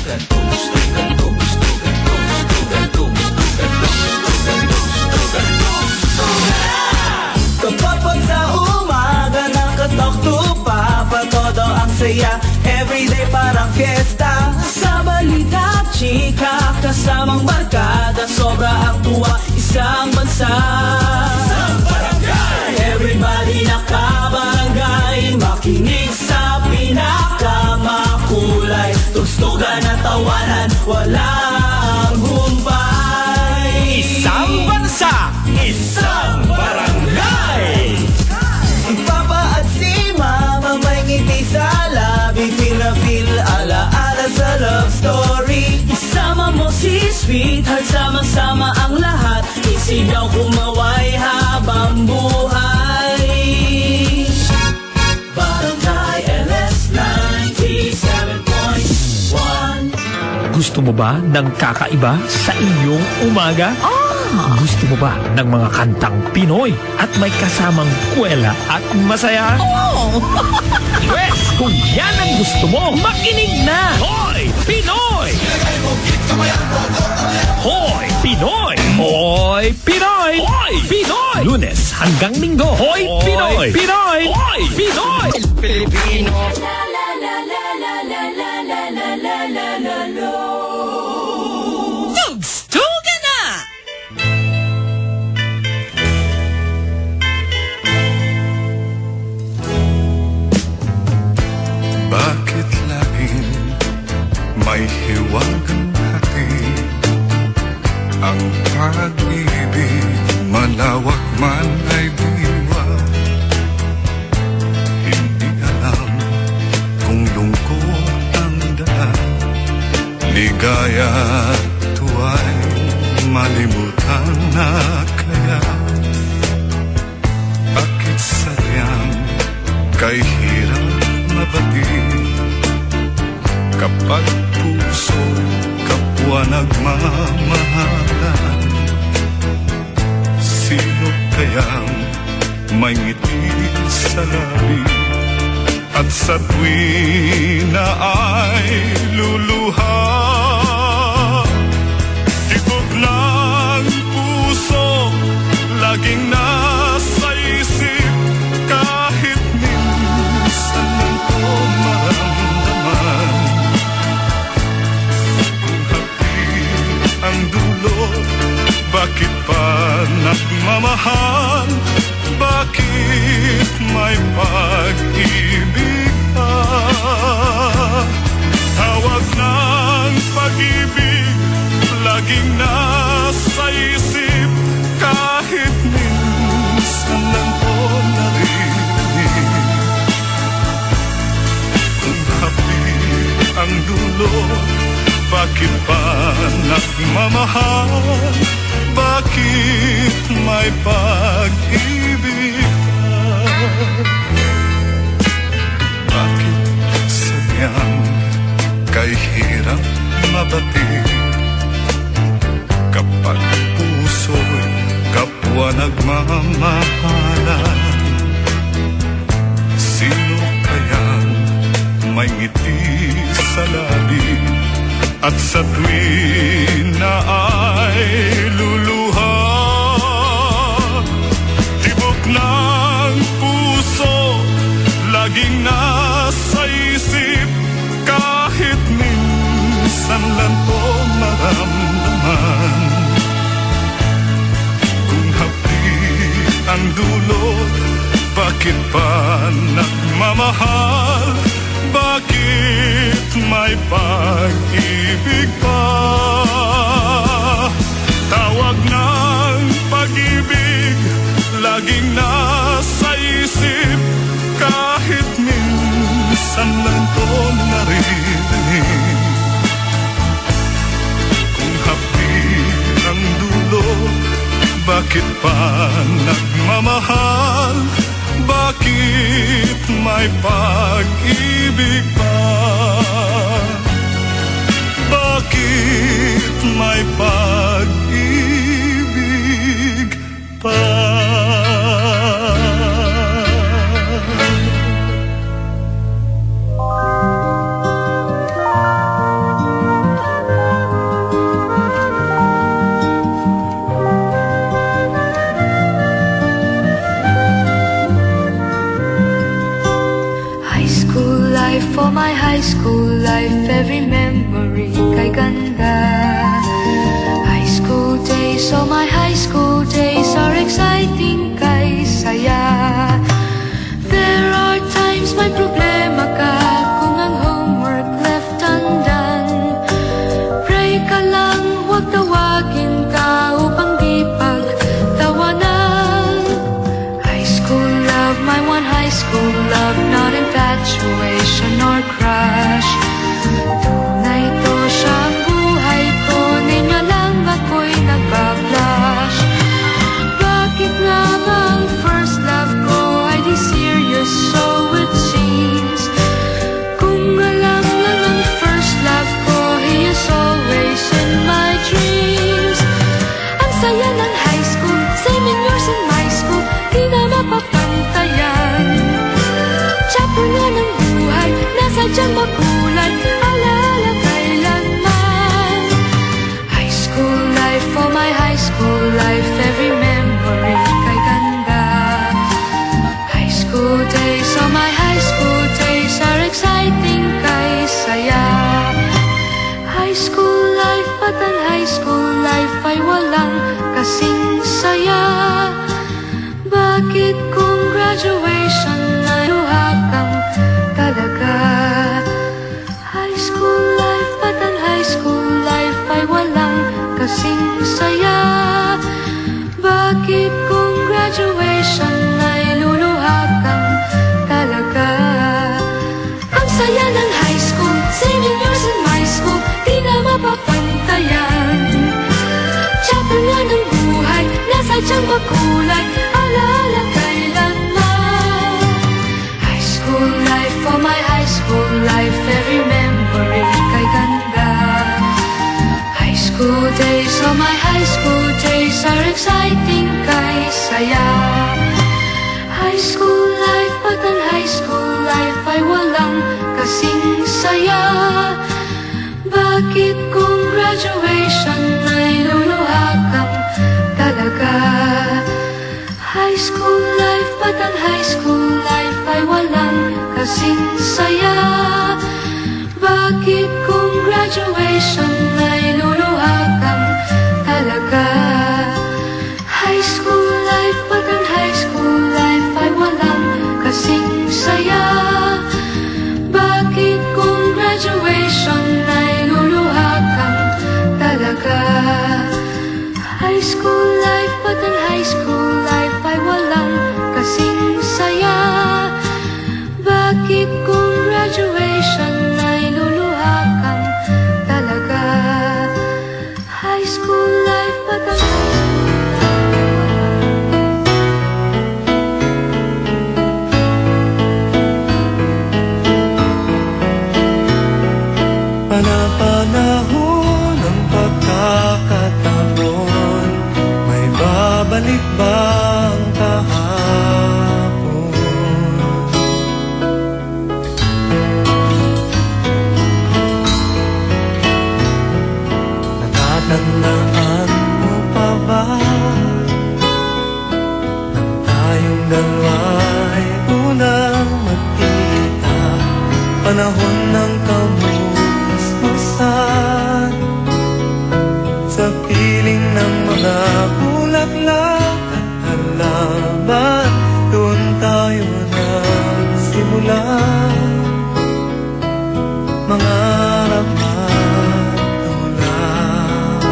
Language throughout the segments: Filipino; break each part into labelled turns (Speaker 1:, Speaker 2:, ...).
Speaker 1: Kapag sa umaga nakatalk to Papa, todo ang saya. Everyday parang fiesta. Sa balita, chika, kasamang barkada, sobra ang tuwa, isang bansa. Isang barangay, everybody nakabarangay, makinig sa pinakamakulay. Tugstugan at tawanan, walang humpay.
Speaker 2: Isang bansa, isang barangay.
Speaker 1: Si Papa at si Mama may ngiti sa labi, feel na feel, ala-ala sa love story. Isama mo si sweetheart, sama-sama ang lahat, isigaw kumaway habang buhay. Barangay LS 97.1.
Speaker 2: Gusto mo ba ng kakaiba sa iyong umaga? Gusto mo ba ng mga kantang Pinoy at may kasamang kwela at masaya? Yes! Kung yan ang gusto mo, makinig na! Hoy! Pinoy! Hoy! Pinoy! Hoy! Pinoy! Hoy! Pinoy! Lunes hanggang Linggo. Hoy! Pinoy! Pinoy! Hoy! Pinoy!
Speaker 3: Pilipino.
Speaker 4: Tugstuga na!
Speaker 5: Bakit laging may hiwagang hati? Ang pag-ibig malawak man ay diwa. Hindi alam kung lungkot ang daan, ligaya at tuwa'y malimutan na kaya. Bakit sadyang kay hirap mabati kapag puso kapwa nagmamahalan? Sino kayang may ngiti sa labi at sa tuwina ay luluha? Tibok ng puso laging nasa isip, kahit minsan lang ko maramdaman. Kung hapit ang dulot, bakit pa nagmamahal? Bakit may pag-ibig ka? Tawag ng pag-ibig laging nasa isip, kahit minsan lang ko narinig. Kung hapit ang dulot, bakit pa nagmamahal? Bakit may pag-ibig ka? Bakit sadyang kay hirap mabati kapag puso'y kapwa nagmamahalan? Sino kayang may ngiti sa labi at sa tuwina ay luluha? Tibok ng puso laging nasa isip, kahit minsan lang ko maramdaman. Kung hapit ang dulot, bakit pa nagmamahal? Bakit may pag-ibig pa? Tawag ng pag-ibig laging nasa isip, kahit minsan lang ko naririnig. Kung hapit ang dulot, bakit pa nagmamahal? Bakit may pag-ibig pa? Bakit may pag-ibig pa?
Speaker 3: high school life, every memory kay ganda. High school days, oh my high school days are exciting kay saya. There are times may problema ka kung ang homework left undone. Pray ka lang, huwag tawagin ka upang di pagtawanan. High school love, my one high school love, not infatuation or crush. Tunay to siyang buhay ko, niya lang ako'y nagbablush. Bakit nga ba ang first love ko ay di serious, so it seems? Kung alam lang ang first love ko, he is always in my dreams. Ang saya ng high school, same in yours in my school, di na mapapantayan. Chapter nga ng buhay, nasadyang makulay, alaala kailanman. High school life, oh my high school life, every memory kay ganda. High school days, oh my high school days are exciting kay saya. High school life, at ang high school life ay walang kasing saya. Bakit kung graduation ay luhakang talaga? High school life, at ang high school life ay walang kasing saya. Bakit kung graduation ay luluhakang talaga? Ang saya ng high school, same in yours in my school, di na mapapantayan. Chapter nga ng buhay, nasadyang makulay, alaala kailanman. High school life, oh my high school life, every memory kay ganda. High school days, oh my high school days are exciting kay saya. High school life, at ang high school life ay walang kasing saya. Bakit kung graduation ay luluhakang talaga? High school life, at ang high school life ay walang kasing saya. Bakit kung graduation ay luluhakang talaga? High school life, at ang high school life ay walang kasing saya. Bakit kung graduation ay luluhakang talaga? High school life, at ang high school life ay walang kasing saya. Bakit kung graduation ay luluhakang talaga? High school life, at ang
Speaker 4: Panapanahon ng pagkakataon, may babalik bang kahapon? Natatandaan mo pa ba nang tayong dalawa'y unang magkita? Panahon ng kamusmusan, sa piling ng mga bulaklak at halaman, doon tayo nagsimula. Mangarap at tulad,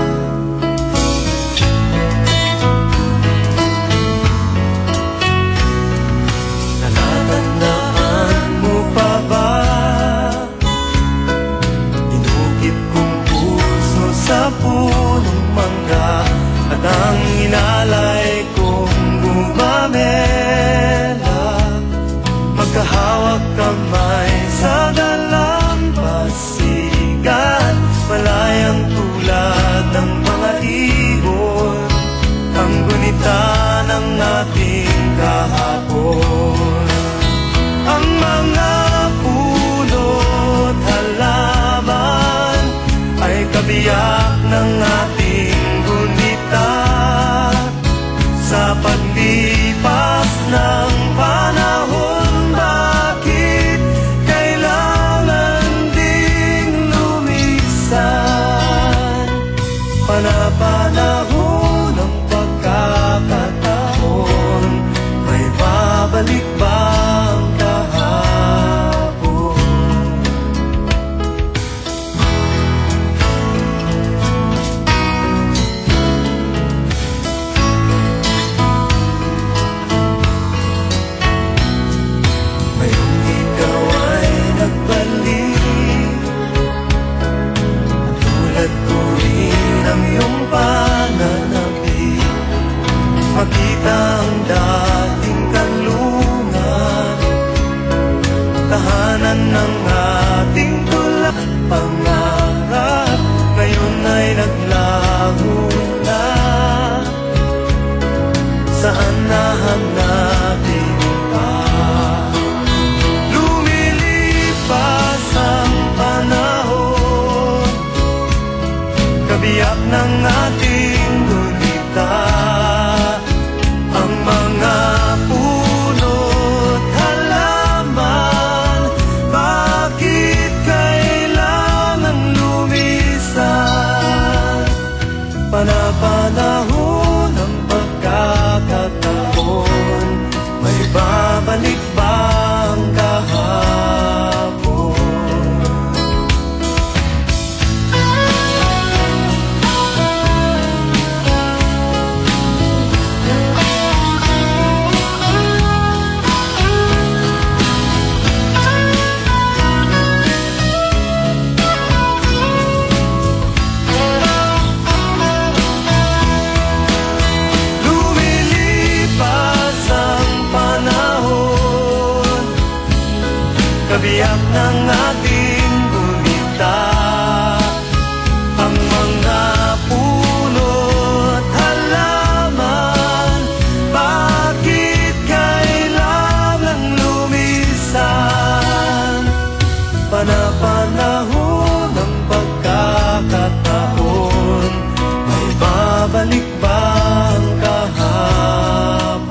Speaker 4: natatandaan mo pa ba? Inukit kong puso sa punong mangga, at ang inalay kong gumamela. Magkahawak kamay sa dalampasigan, malayang tulad ng mga ibon, ang gunita ng ating kahapon. Ang mga puno't halaman ay kabiyak ng ating gunita. Sa paglipas ng panahon, bakit kailangan at pangarap ngayon ay naglaho na. Saan nahanapin pa? Lumilipas ang panahon, kabiyak ng ating gulita. Ang mga puno't halaman, bakit kailangan lumisan? Panapanahon ng pagkakataon, may babalik ba ang kahapon? Lumilipas ang panahon, kabiyak ng ating gulita. Ang mga puno't halaman, bakit kailangan lumisan? Panapanahon ng pagkakataon, may babalik ba ang kahapon?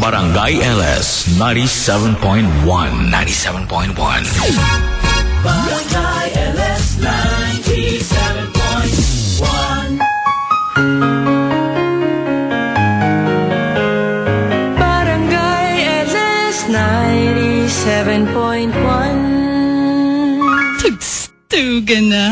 Speaker 6: Barangay LS 97.1 97.1
Speaker 1: Barangay LS 97.1.
Speaker 7: Barangay LS 97.1.
Speaker 8: Tugstugan na.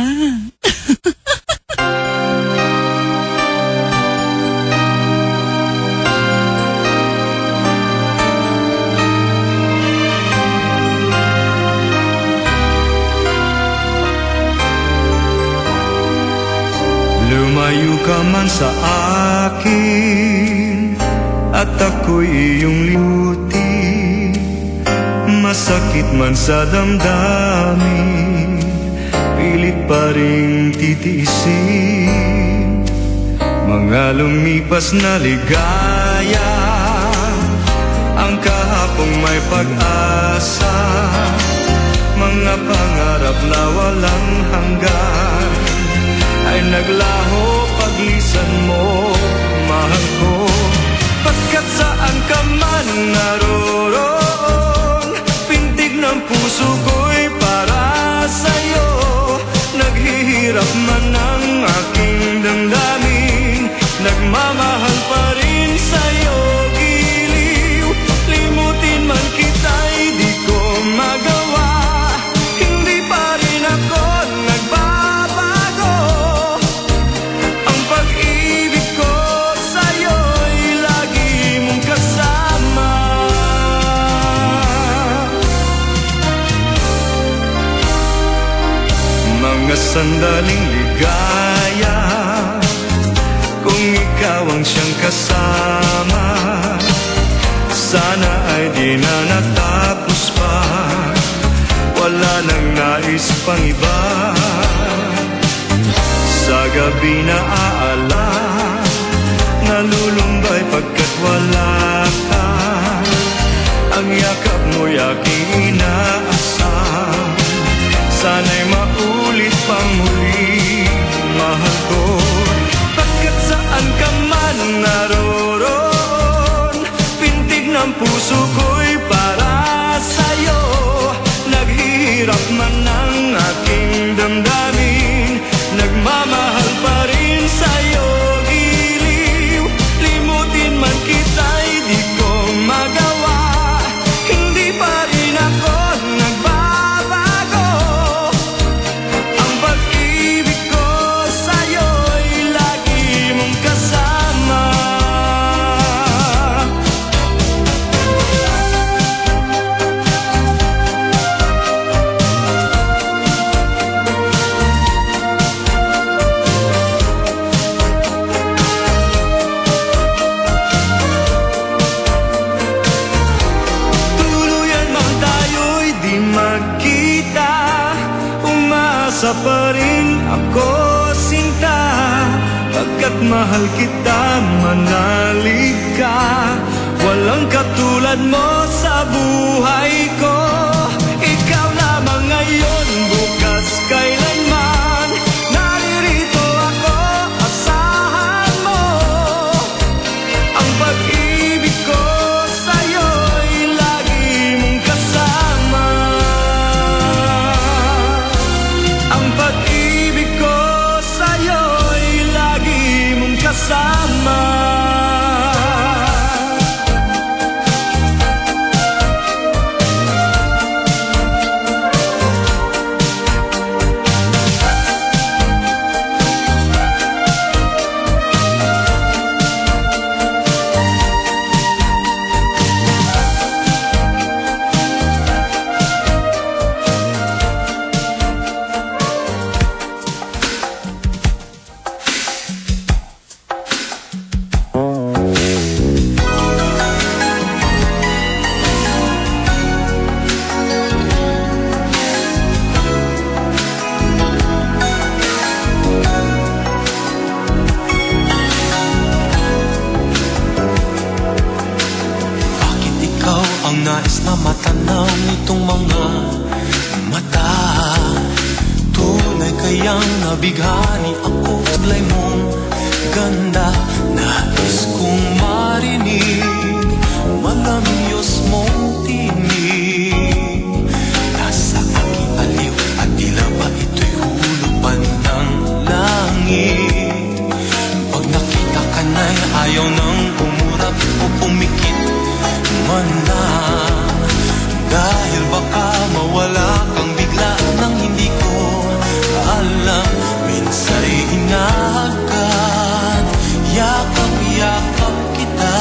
Speaker 4: Lumayo ka man sa akin at ako'y iyong limutin. Masakit man sa damdamin, pilit pa rin titiisin. Mga lumipas na ligaya, ang kahapong may pag-asa. Mga pangarap na walang hanggan ay naglaho paglisan mo, mahal ko. Pagkat saan ka man naroon, pintig ng puso ko'y para sa'yo. Naghihirap man ang aking damdamin, nagmamahal pa rin sa'yo. Giliw, limutin man kita'y di ko magawa. Hindi pa rin ako nagbabago. Ang pag-ibig ko sa'yo'y lagi mong kasama. Mga sandaling ligaya, kung ikaw ang siyang kasama, sana ay di na natapos pa. Wala nang nais pang iba. Sa gabi na aala, nalulumbay pagkat wala ka. Ang yakap mo'y aking inaasam, sana'y maulit pang muli, mahal ko. Pagkat saan ka man naroon, pintig ng puso ko'y para sa'yo. Naghihirap man ang aking damdamin, nagmamahal pa rin sa'yo. Giliw, limutin man kita'y di ko magawa. Hindi pa rin ako nagbabago. Ang pag-ibig ko sa'yo'y lagi mong kasama. umaasa pa rin ako, sinta, pagkat mahal kita, manalig ka. Walang katulad mo sa buhay ko. Ikaw lamang ngayon, bukas, kailanman. Naririto ako, asahan mo. Ang pag-ibig ko sa'yo'y lagi mong kasama. Ang pag-ibig ko sa'yo'y lagi mong kasama.
Speaker 8: Ang nais na matanaw nitong mga mata. Tunay kayang nabighani ako, taglay mong ganda. Nais kong marinig malamyos mong tinig. Nasa aking aliw at tila ba ito'y hulupan ng langit. Pag nakita ka na'y ayaw nang umurap o pumikit man lang, dahil baka mawala kang bigla nang hindi ko alam. Minsa'y inagad, yakap-yakap kita.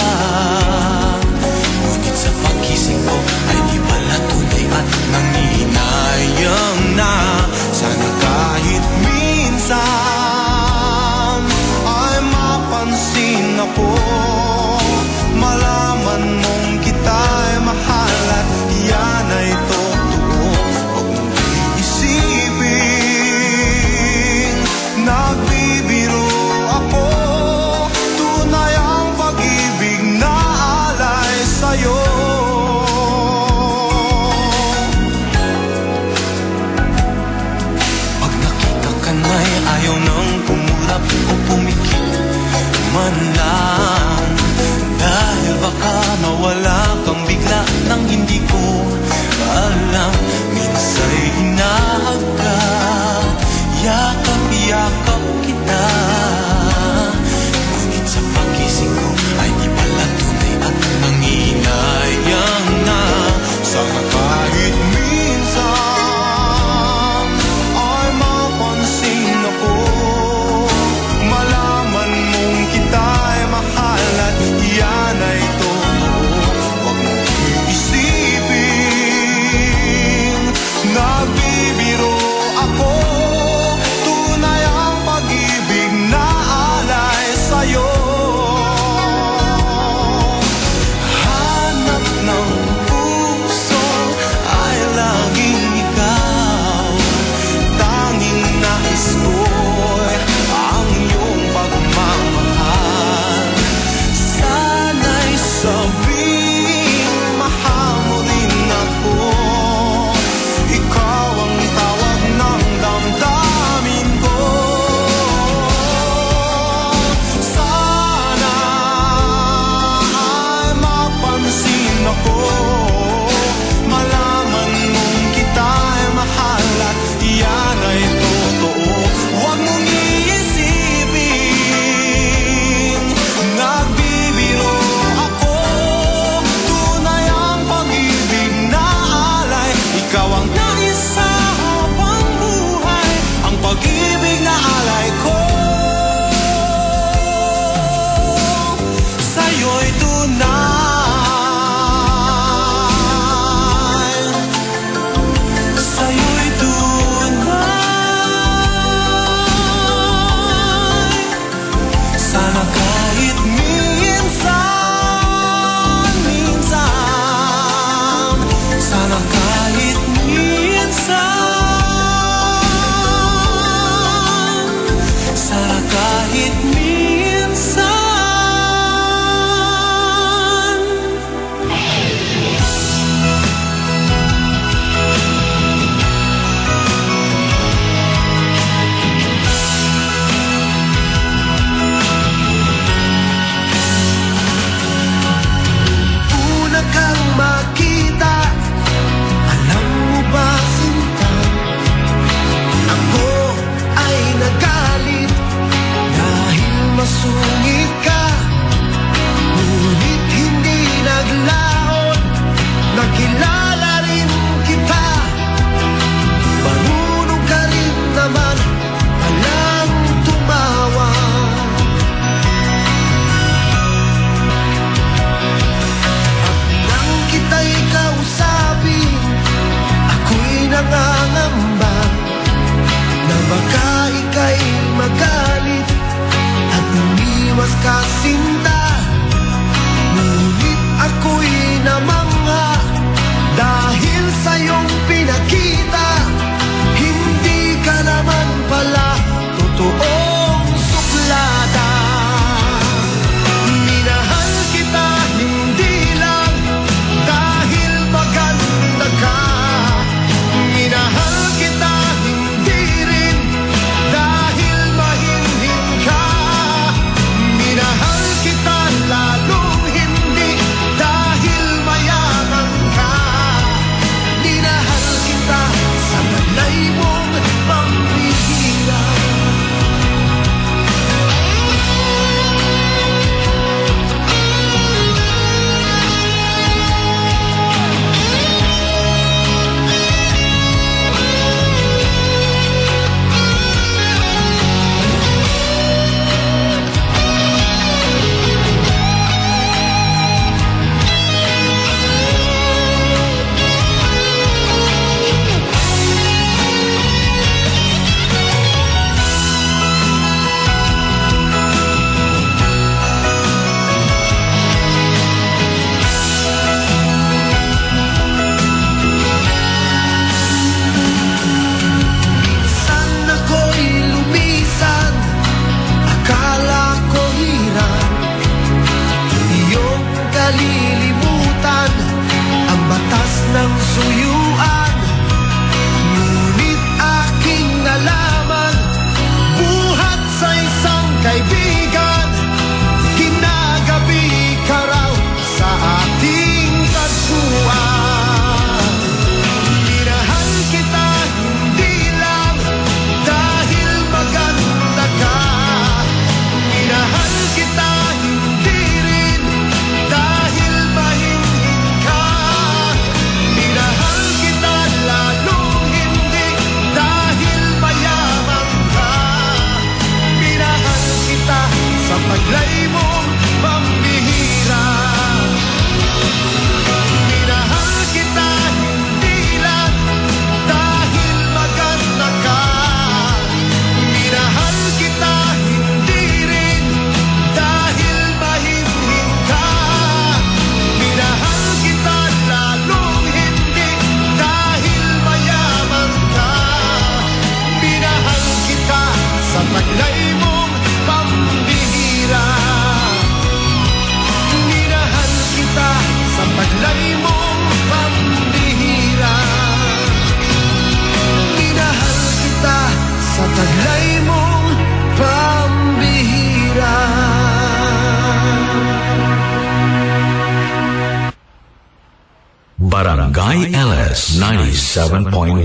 Speaker 6: Barangay LS 97.1. 97.1.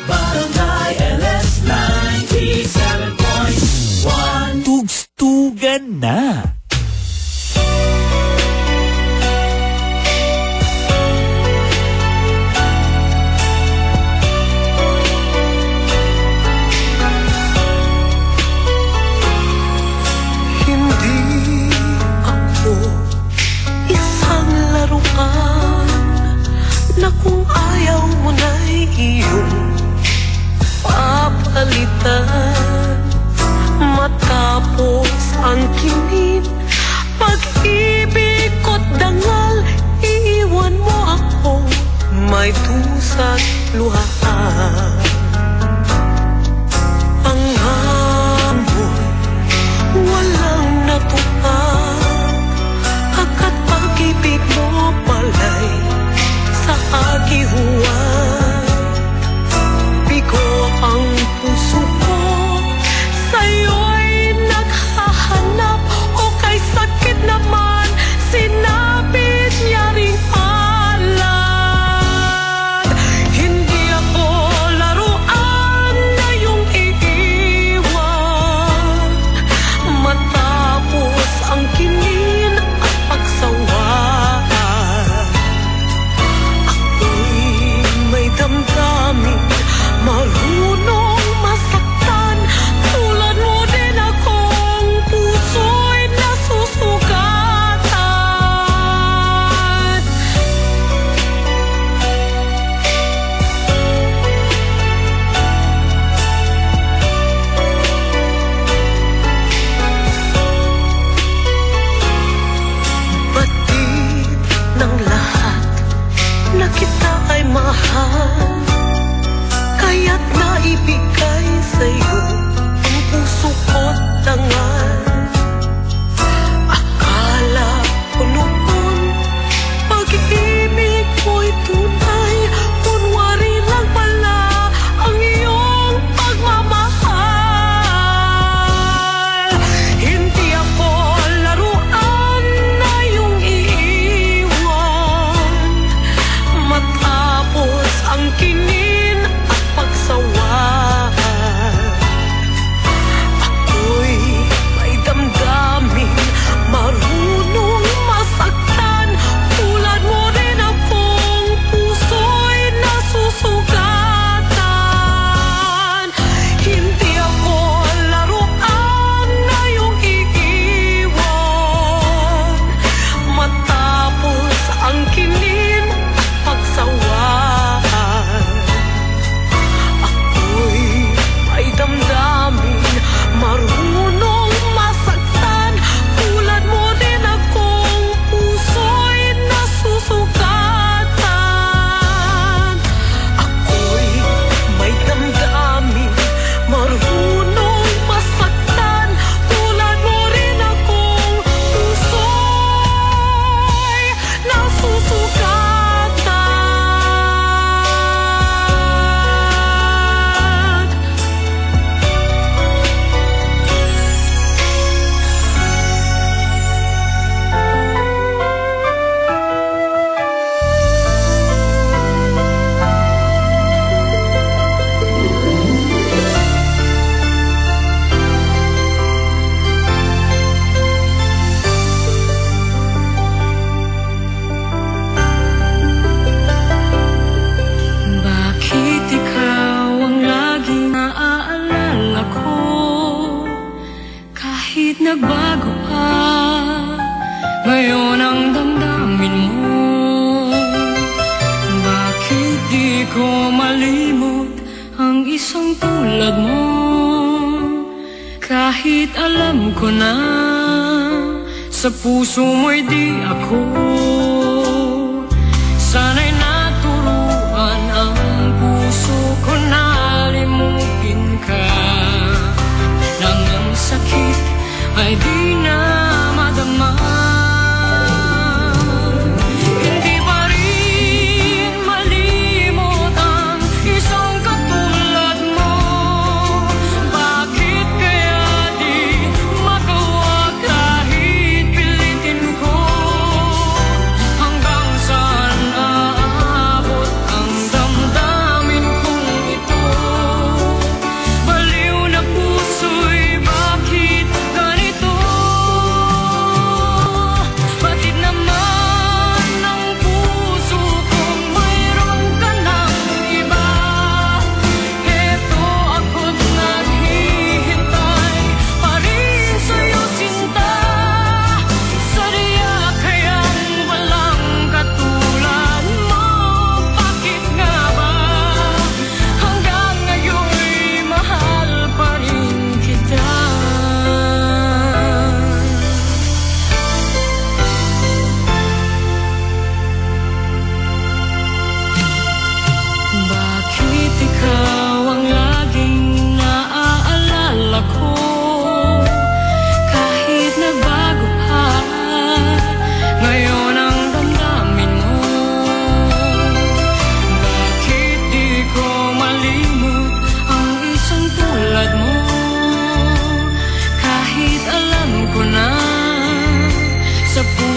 Speaker 1: Barangay LS 97.1.
Speaker 2: Tugstugan na.
Speaker 8: Hindi ako isang laruan na kung ayaw mo na'y iyong papalitan. Matapos ang kinin, pag-ibig ko't dangal, iiwan mo ako, may dusa't luhaan. Ang hamon walang natupad, agad pag-ibig mo pala'y sa agihuan. Bigo ang puso ko, sa'yo'y naghahanap, o kay sakit naman, sinapit niya ring alad. Hindi ako laruan na iyong iiwan, matapos ang kinin at pagsawaan. Ako'y may damdamin, marunong masaktan, tulad mo din akong puso'y nasusugatan. Batid ng lahat na kita ay mahal, kaya't naibigay sa'yo ang puso ko't dangal. Akala ko noon, pag-ibig mo'y tunay, kunwari lang pala ang iyong pagmamahal. Hindi ako laruan na iyong iiwan, matapos ang kinin at pagsawaan. Ako'y may damdamin, marunong masaktan, tulad mo rin akong puso'y nasusugatan. Hindi ako laruan na iyong iiwan, matapos ang kinin at pagsawaan. Ako'y may damdamin, marunong masaktan, tulad mo din akong puso'y nasusugatan. Ako'y may damdamin, marunong masaktan, tulad mo rin akong puso'y nasusugatan. Bakit ikaw ang laging naaalala ko, kahit nagbago ka, ngayon ang damdamin mo? Bakit di ko malimot ang isang tulad mo, kahit alam ko na sa puso mo'y di ako? Sana'y naturuan ang puso ko na limutin ka, nang ang sakit ay di na madama. Hindi pa rin malimot ang isang katulad mo. Bakit kaya di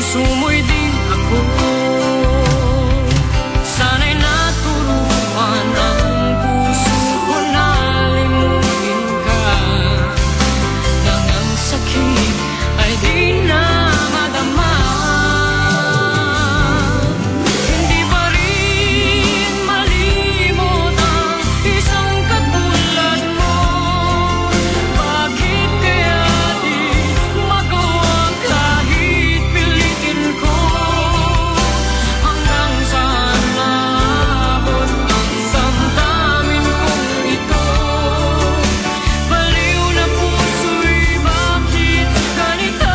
Speaker 7: puso mo'y di ako. Sana'y naturuan ang puso ko na limutin ka, nang ang sakit ay di na madama. Hindi pa rin malimot ang isang katulad mo. Bakit kaya di magawa kahit pilitin ko? Hanggang saan maabot ang damdamin kong ito? Baliw na puso'y bakit ganito?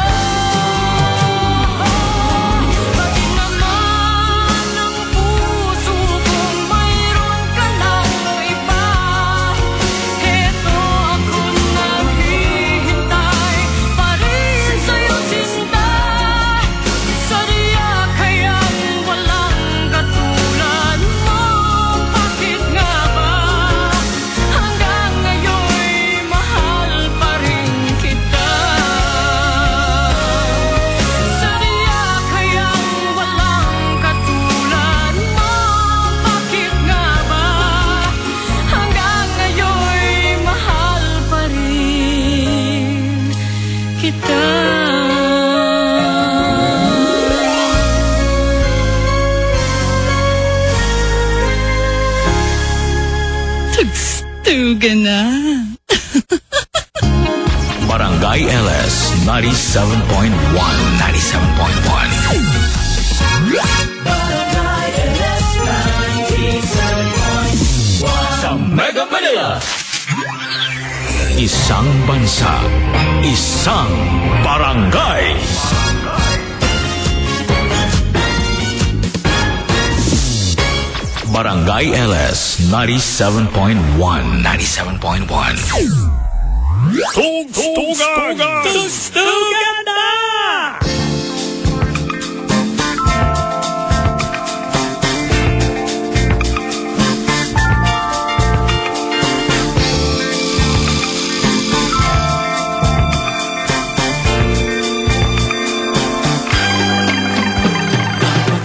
Speaker 7: Bakit naman ang puso kong mayroon ka ng iba? Heto ako naghihintay pa rin sa'yo, sinta. Sadya kayang walang katulad mo. Bakit nga ba hanggang ngayon'y mahal pa rin kita? Sadya kayang walang katulad mo. Bakit nga ba hanggang ngayon'y mahal pa rin kita? Tugstugan na.
Speaker 6: Barangay LS 97.1. 97.1.
Speaker 1: Barangay LS 97.1 sa Mega Manila.
Speaker 6: Isang bansa, isang barangay. Barangay LS 97.1. 97.1.
Speaker 2: Tugstugan na!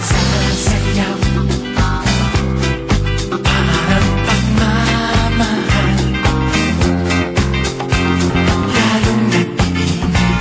Speaker 7: Sasayaw, parang pagmamahal, lalong nag-iinit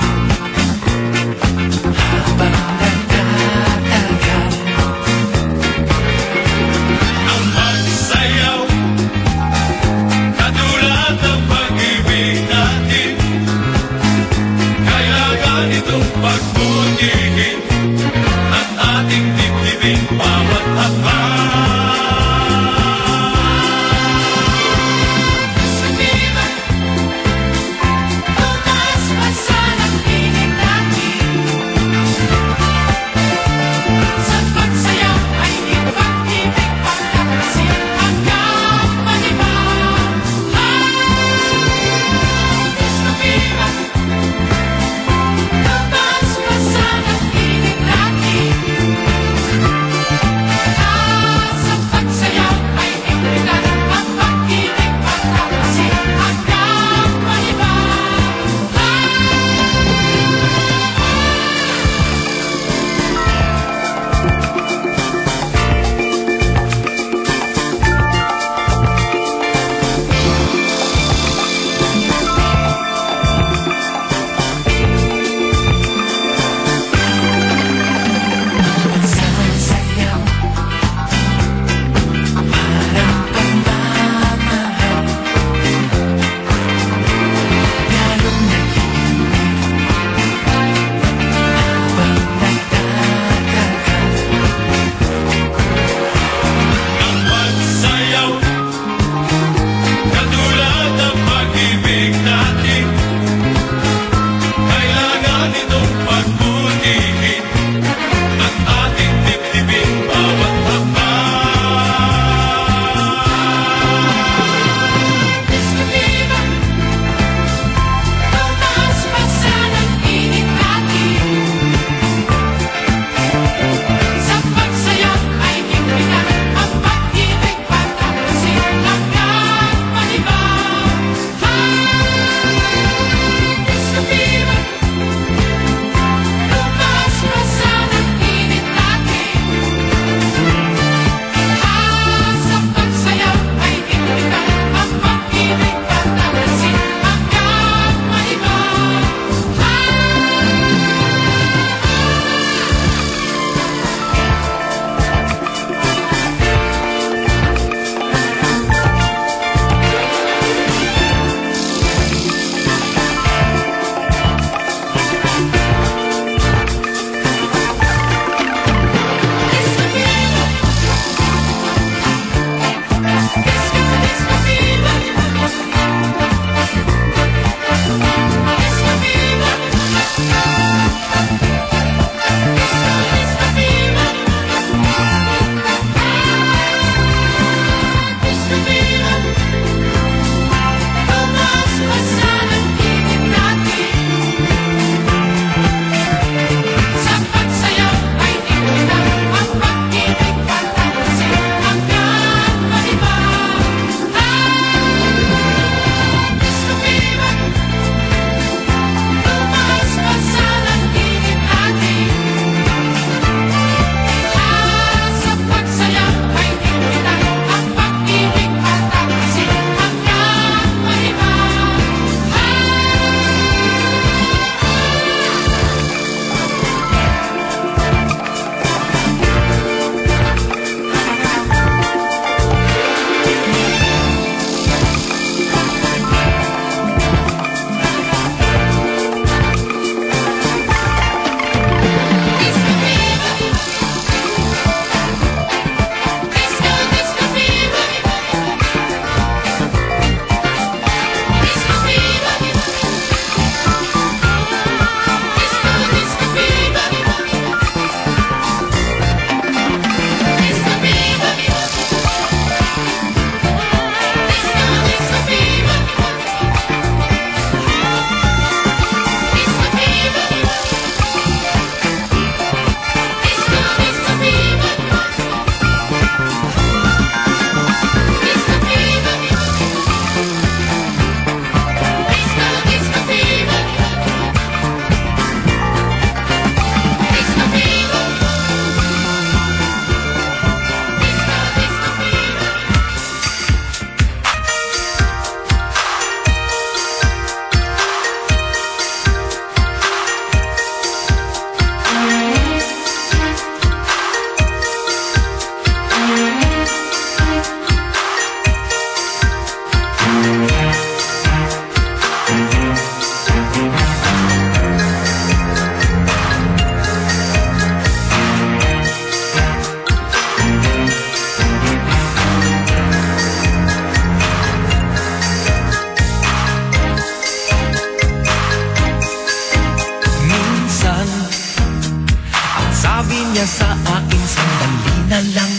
Speaker 1: Sabi niya sa akin sandali na lang.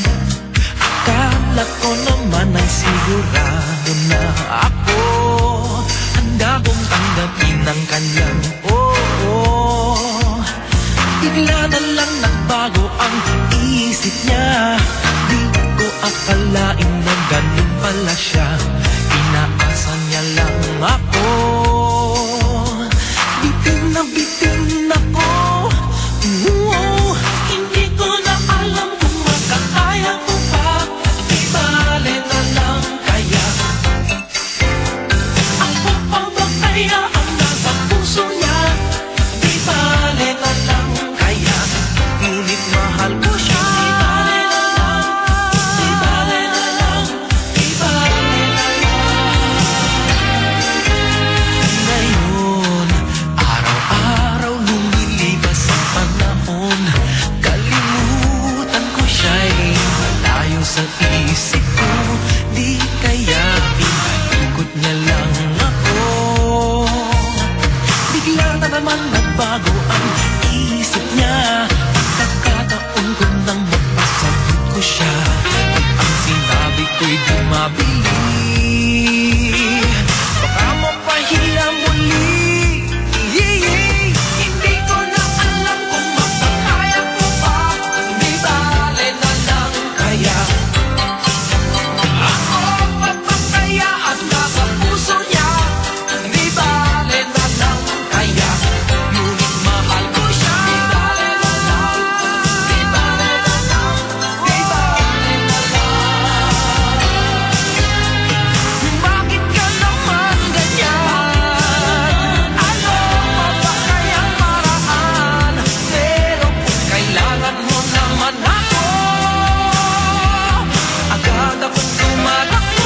Speaker 1: Akala ko naman ay sigurado na ako handa kong tanggapin ang kanyang oo. Bigla na lang nagbago ang isip niya. Di ko akalain na ganun pala siya. Inaasa niya lang ako. Bitin ako. Hindi ko na alam kung makakaya ko pa. Di bale na lang kaya. Ako pa ba kaya ang nasa puso niya? Di bale na lang kaya. Ngunit mahal ko siya. Di bale na lang. Di bale na lang. Ngayon, araw-araw lumilipas ang panahon. Kalimutan ko siya'y malayo sa isip ko. Di kaya pinaikot niya lang ako. Bigla na naman nagbago ang isip niya. Pagkakataon ko nang mapasagot ko siya. At ang sinabi ko'y di mabili. Baka mapahiya muli. Hindi ko na alam kung makakaya ko pa. Di bale na lang kaya. Ako pa ba kaya at nasa puso niya? Di bale na lang kaya. Ngunit mahal ko siya. Di bale na lang. Di bale na lang. Di bale na lang. Bakit ka naman ganyan? Ano pa ba kayang paraan? Pero kung kailangan mo naman ako, agad akong tumatakbo.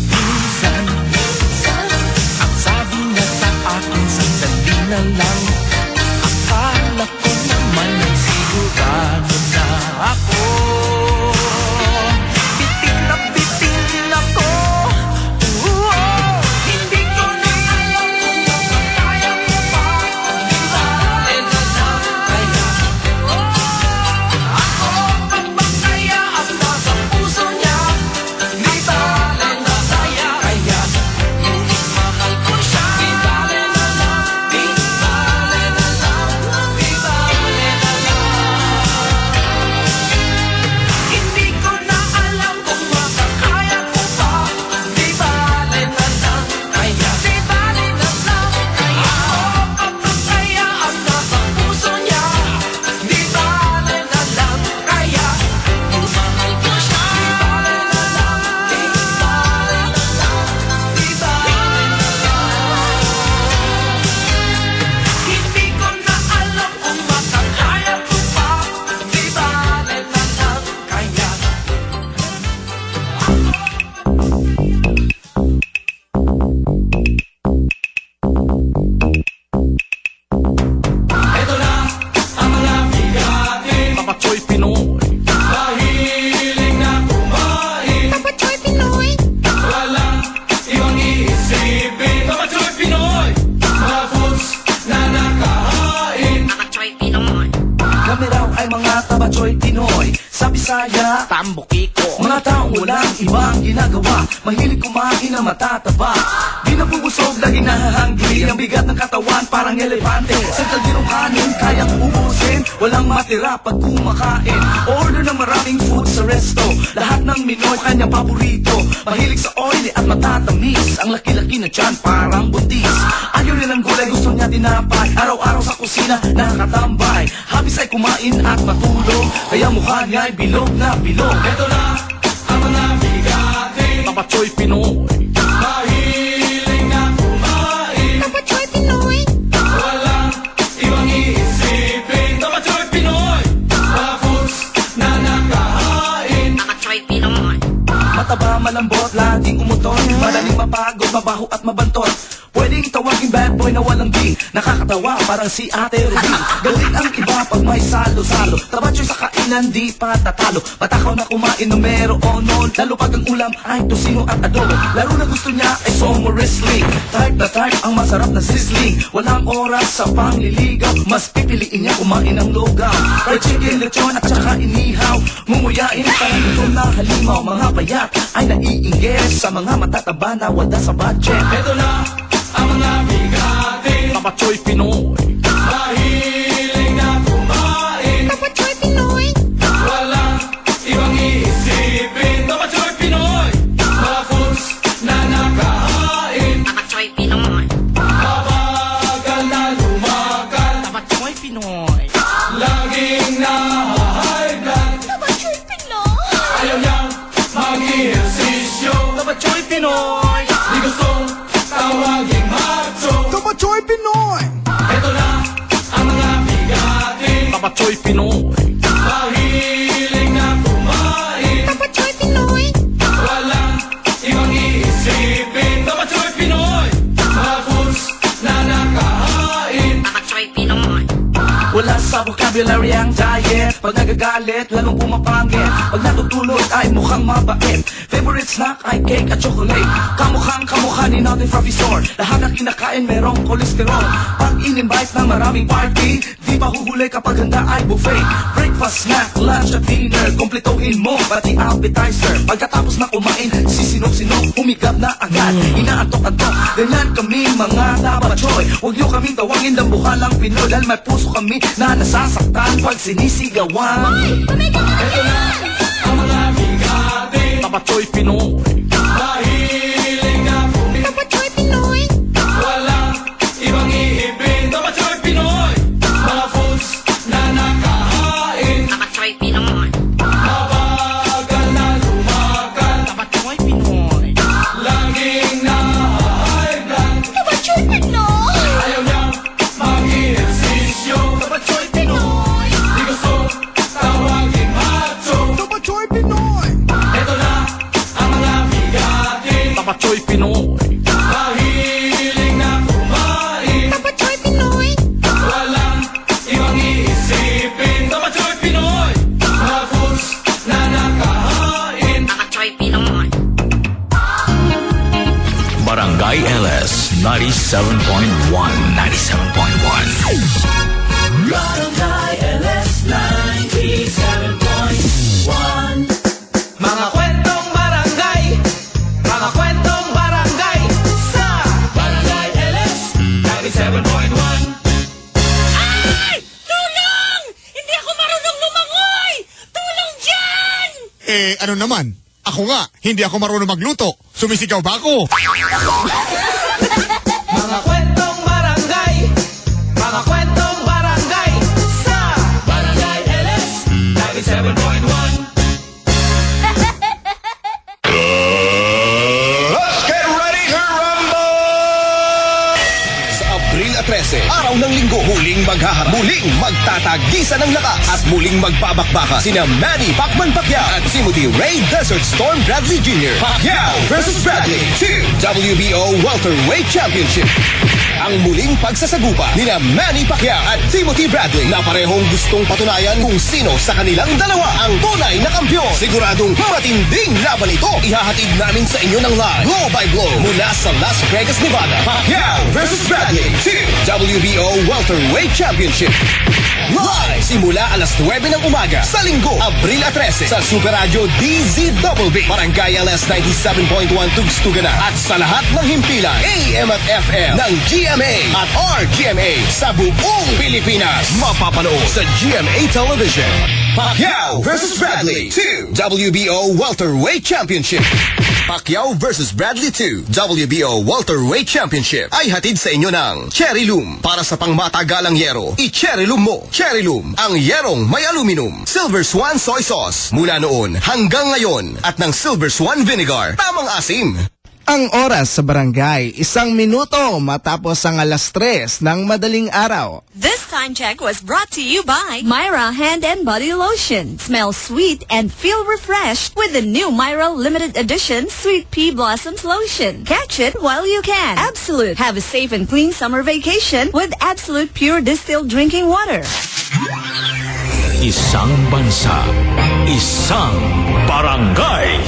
Speaker 1: Minsan, ang sabi niya sa akin sandali na lang. Akala ko naman ay sigurado na ako. Bitin ako. Hindi ko na alam kung makakaya ko pa. Di bale na lang kaya. Ako pa ba kaya ang nasa puso niya? Di bale na kaya. Ngunit mahal ko siya. Di bale na lang. Di bale na lang. Di bale na lang. Hindi ko na alam kung makakaya ko pa. Di bale na lang kaya. Di bale na lang kaya. Ako pa ba kaya ang nasa puso niya? Di bale na lang kaya. Kung mahal ko siya. Di bale na lang. Di bale na lang. Di bale na lang. Hindi ko na alam kung makakaya ko pa. Di bale na lang kaya. Ito na ang mga bigati. Papa Choy Pinoy. Mahilig na kumain. Papa Choy Pinoy. Walang ibang iisipin. Papa Choy Pinoy. Mga foods na nakahain.
Speaker 9: Kami raw ay mga tabachoy Pinoy. Sa Bisaya,
Speaker 1: Tambukiko.
Speaker 9: mga taong walang ibang ginagawa. Mahilig kumain na matataba. Di nabubusog, lagi nahahanggi. Ang bigat ng katawan parang elepante. Sa kaldirong kanin, kayang ubusin. Walang matira pag kumakain. Order ng maraming food sa resto. Lahat ng Minoy kanyang paborito. Mahilig sa oily at matatamis. Ang laki-laki na tiyan parang buntis. Ayaw rin ang gulay, gusto niya tinapay. Araw-araw sa kusina, nakakatambay. Habis ay kumain at matulog. Kaya mukha niya ay bilog na bilog.
Speaker 5: Ito na ang mga bigati.
Speaker 1: Papa Choy Pinoy.
Speaker 5: Mahilig
Speaker 9: Madaling mapagod, mabaho at mabantot. Pwedeng tawaging bad boy na walang di. Nakakatawa parang si Ate Ruby. Galit ang iba pag may salo-salo. Tabat yun sa kainan, di pa tatalo. Matakaw na kumain numero o non. Lalo pag ang ulam ay tosino at adobo. Laro na gusto niya ay sumo wrestling. Type na type ang masarap na sizzling. Walang oras sa pangliligaw. Mas pipiliin niya kumain ng lugaw. Fried chicken, lechon at saka inihaw. Mumuyain pa ng gutom na halimaw. Mga payat ay naiingges sa mga matataba na wala sa budget.
Speaker 1: Ito na ang mga bigatin,
Speaker 2: Tapachoy Pinoy.
Speaker 1: mahilig na kumain.
Speaker 8: Tapachoy Pinoy.
Speaker 1: Walang ibang iisipin. Tapachoy Pinoy, mga foods na nakahain.
Speaker 8: Tapachoy Pinoy.
Speaker 1: Mabagal na lumakal,
Speaker 9: Tapachoy Pinoy.
Speaker 1: laging na-high blood.
Speaker 8: Tapachoy Pinoy.
Speaker 1: Ayaw niyang mag-ehersisyo.
Speaker 9: Tapachoy Pinoy.
Speaker 1: Di gustong tawaging macho.
Speaker 9: Tapachoy Pinoy.
Speaker 1: Ito na ang mga bigatin,
Speaker 2: Tapachoy Pinoy.
Speaker 1: mahilig na kumain.
Speaker 8: Tapachoy Pinoy.
Speaker 1: Walang ibang iisipin. Tapachoy Pinoy, mga foods na nakahain.
Speaker 8: Tapachoy Pinoy.
Speaker 9: Wala sa vocabulary ang diet. Pag nagagalit, lalong pumapangit. Pag natutulog ay mukhang mabait. Favorite snack ay cake at chocolate. Kamukhang kamukha ni Naughty Professor. Lahat ng kinakain merong kolesterol. Pag in-invite ng maraming party, di pa huhuli kapag handa ay buffet. Breakfast, snack, lunch at dinner, kumpletuhin mo pati appetizer. Pagkatapos na kumain, sisinok-sinok, humigap na agad. Inaantok-antok, ganyan kami mga tapachoy. Huwag niyo kaming tawagin ng buhalang Pinoy. Dahil may puso kami na nasasaktan pag sinisigawan.
Speaker 1: Ito na ang mga bigatin,
Speaker 2: Tapachoy Pinoy.
Speaker 1: mahilig na kumain.
Speaker 8: Tapachoy Pinoy.
Speaker 1: Walang ibang iibin. Tapachoy Pinoy, mga foods na nakahain.
Speaker 8: Tapachoy Pinoy.
Speaker 1: Mabagal na lumakal,
Speaker 9: Tapachoy Pinoy.
Speaker 1: laging na-high blood.
Speaker 8: Tapachoy Pinoy.
Speaker 1: Ayaw niyang mag-ehersisyo.
Speaker 9: Tapachoy Pinoy.
Speaker 1: Di gusto tawaging macho.
Speaker 9: Tapachoy Pinoy.
Speaker 1: Ito na ang mga bigatin,
Speaker 2: Tapachoy Pinoy.
Speaker 1: mahilig na kumain.
Speaker 8: Tapachoy Pinoy.
Speaker 1: Walang ibang iisipin. Tapachoy Pinoy, mga foods na nakahain.
Speaker 8: Tapachoy Pinoy.
Speaker 6: Barangay LS 97.1. 97.1.
Speaker 1: Barangay LS 97.1. Mga kwentong barangay, mga kwentong barangay sa Barangay LS 97.1.
Speaker 8: Tulong! Hindi ako marunong lumangoy! Tulong dyan!
Speaker 5: Ano naman? Ako nga, hindi ako marunong magluto. Sumisigaw ba ako?
Speaker 1: Mga kwentong barangay, mga kwentong barangay sa Barangay LS 97.1.
Speaker 4: Get ready to rumble! Sa Abril 13, araw ng linggo, muling maghaharap, muling magtatagisa ng lakas at muling magbabakbaka sina Manny Pacman Pacquiao at Timothy Ray Desert Storm Bradley Jr. Pacquiao versus Bradley 2 WBO Welterweight Championship. Ang muling pagsasagupa nina Manny Pacquiao at Timothy Bradley na parehong gustong patunayan kung sino sa kanilang dalawa ang tunay na kampiyon. Siguradong matinding laban ito. Ihahatid namin sa inyo ng live, blow by blow, mula sa Las Vegas, Nevada. Pacquiao versus Bradley 2 WBO Welterweight Championship. Live simula alas 9 ng umaga sa Linggo, Abril 13 sa Super Radio DZBB, Barangay LS 97.1 Tugstugan na at sa lahat ng himpilan AM at FM ng GMA at RGMA sa buong Pilipinas. Mapapanood sa GMA Television. Pacquiao versus Bradley 2 WBO Welterweight Championship. Pacquiao versus Bradley 2 WBO Welterweight Championship ay hatid sa inyo ng Cherry Loom. Para sa pangmatagalang yero, i-Cherry Loom mo. Cherry Loom, ang yerong may aluminum. Silver Swan Soy Sauce, mula noon hanggang ngayon. At ng Silver Swan Vinegar, tamang asim.
Speaker 10: Ang oras sa barangay, 1 minuto matapos ang 3:00 ng madaling araw.
Speaker 8: This time check was brought to you by Myra Hand and Body Lotion. Smell sweet and feel refreshed with the new Myra Limited Edition Sweet Pea Blossoms Lotion. Catch it while you can. Absolute. Have a safe and clean summer vacation with Absolute Pure Distilled Drinking Water.
Speaker 6: Isang bansa, isang barangay.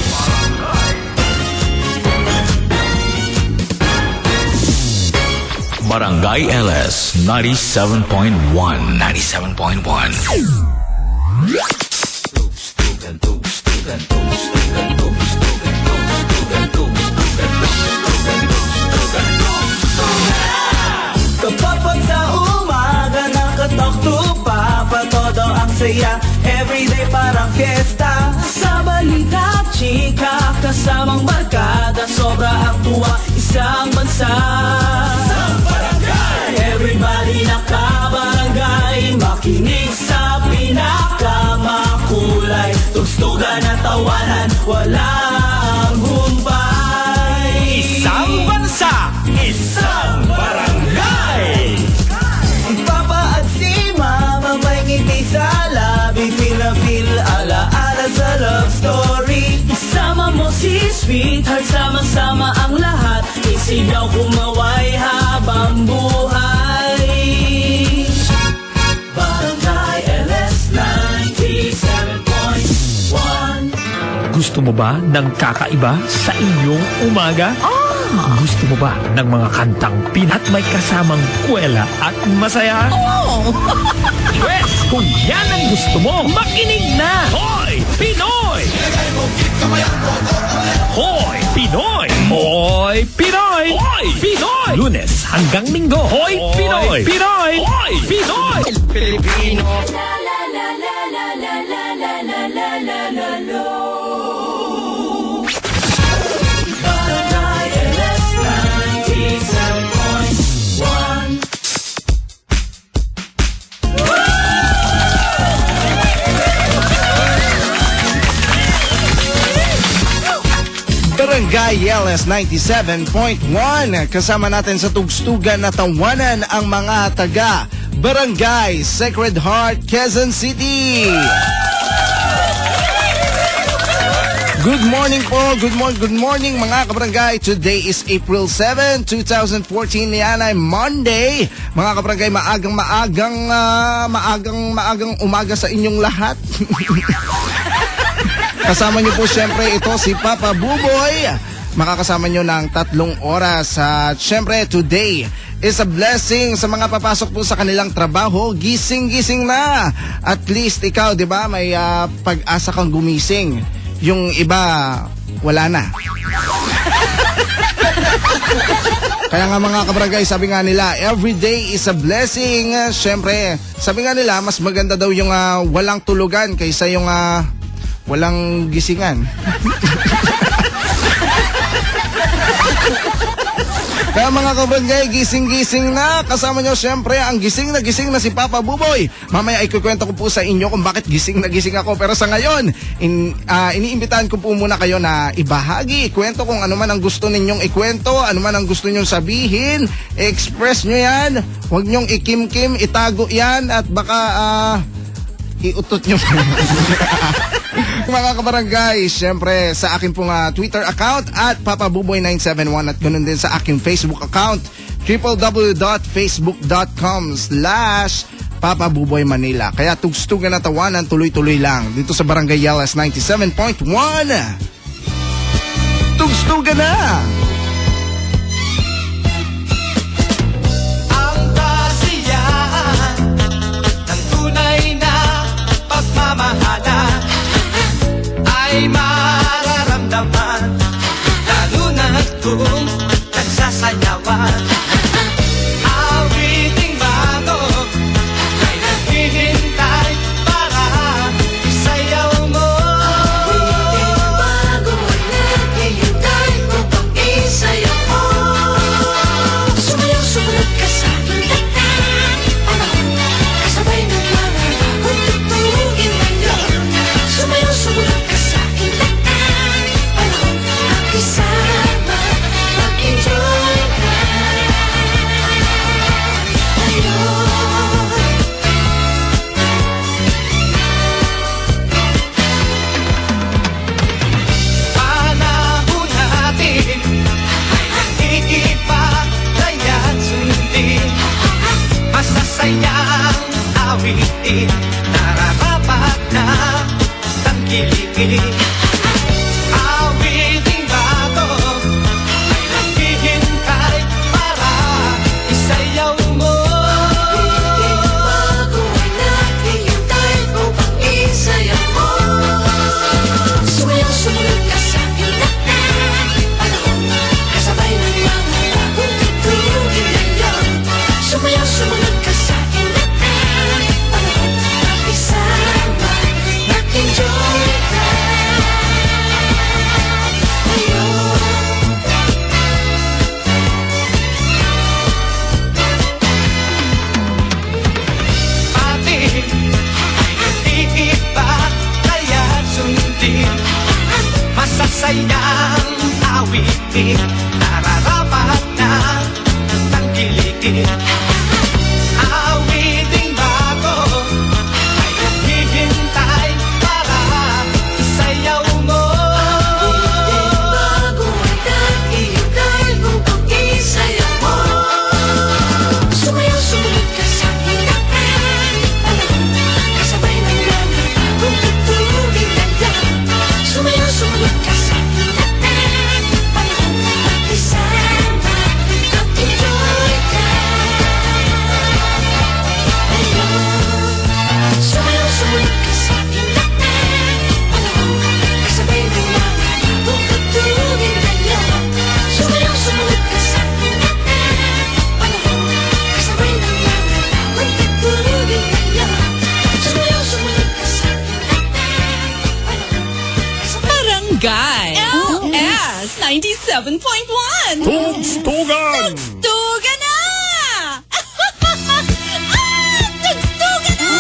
Speaker 6: Barangay LS 97.1 97.1.
Speaker 1: Kapag sa umaga nakatok pa todo ang saya. Everyday parang fiesta. Sa balita, chika, kasamang barkada. Sobra ang tuwa, isang bansa. Isang barangay. Everybody nakabarangay. Makinig sa pinakamakulay. Tugstugan at tawanan, walang humpay.
Speaker 2: Isang bansa, isang barangay.
Speaker 1: Si Papa at si Mama may ngiti sa labi. Feel na feel, ala-ala sa love story. Isama mo si sweetheart, sama-sama ang lahat. Isigaw kumaway habang buhay. Barangay LS 97.1.
Speaker 2: Gusto mo ba ng kakaiba sa iyong umaga? Gusto mo ba ng mga kantang at may kasamang kwela at masaya? Yes! Kung yan ang gusto mo, makinig na! Hoy! Pinoy! Hoy! Pinoy! Hoy! Pinoy! Hoy! Pinoy! Lunes hanggang Linggo. Hoy! Pinoy! Pinoy! Hoy! Pinoy!
Speaker 9: Pilipino.
Speaker 1: Barangay LS 97.1.
Speaker 10: Barangay LS 97.1. Kasama natin sa tugstugan na tawanan ang mga taga Barangay Sacred Heart, Quezon City. Good morning po, good morning mga kabarangay. Today is April 7, 2014. Yan ay Monday. Mga kabarangay, maagang umaga sa inyong lahat. Kasama niyo po syempre ito si Papa Buboy. Makakasama niyo ng 3 oras. At syempre today is a blessing sa mga papasok po sa kanilang trabaho. Gising-gising na. At least ikaw, di ba, may pag-asa kang gumising. Yung iba, wala na. Kaya nga mga kabarangay, sabi nga nila, every day is a blessing. Syempre, sabi nga nila, mas maganda daw yung walang tulugan kaysa yung walang gisingan. Kaya mga kabarangay, gising-gising na. Kasama nyo syempre ang gising na si Papa Buboy. Mamaya ikukwento ko po sa inyo kung bakit gising na gising ako. Pero sa ngayon, iniimbitahan ko po muna kayo na ibahagi, ikwento kung ano man ang gusto ninyong ikwento, ano man ang gusto ninyong sabihin, express nyo yan. Huwag nyong ikim-kim, itago yan at baka iutot nyo. Mga kabarangay, syempre sa akin pong Twitter account at papabuboy971 at ganoon din sa aking Facebook account www.facebook.com/papabuboymanila. Kaya tugstugan na tawanan, tuloy-tuloy lang dito sa Barangay LS 97.1. Tugstugan na!
Speaker 9: Ang kasiyahan ng tunay na pagmamahalan ay mararamdaman, lalo na't kung nagsasayawan. Awiting bago ay naghihintay para isayaw mo. Awiting bago ay naghihintay upang isayaw mo. Sumayaw-sulat ka sa aking tatak, panahon kasabay ng mga bagong tugtugin ngayon. Sumayaw-sulat ka sa aking tatak, panahon makisama awitin nararapat na tangkilikin. Awiting bato ay naghihintay para isayaw mo. Awiting bago ay naghihintay upang isayaw mo. Sumayaw, sumunod ka sa aking lahat. Panahon, kasabay ng mga bagong tutulugin ngayon. Sumayaw, sumunod ka sa aking lahat. Panahon, makisama, mag-enjoy ka. Ngayon. Pati ay nag-iiba, kaya sundin masasayang awitin nararapat na tangkilikin. Awiting bago ay naghihintay para isayaw mo. Awiting bago ay naghihintay upang isayaw mo. Sumayaw, sumunod ka sa aking lahat. Panahon, kasabay ng mga bagong tutulugin ngayon. Sumayaw, sumunod ka sa aking lahat. Panahon, mag-isama, mag-enjoy ka. Ngayon. Sumayaw, sumunod ka sa aking lahat. Panahon, kasabay ng mga bagong tutulugin ngayon. Sumayaw, sumunod ka sa aking lahat. Panahon, kasabay ng mga bagong tutulugin ngayon. Sumayaw, sumunod ka sa aking lahat. Panahon, kasabay
Speaker 8: Barangay LS 97.1.
Speaker 2: Tugstugan!
Speaker 8: Tuga na! Tugstuga na!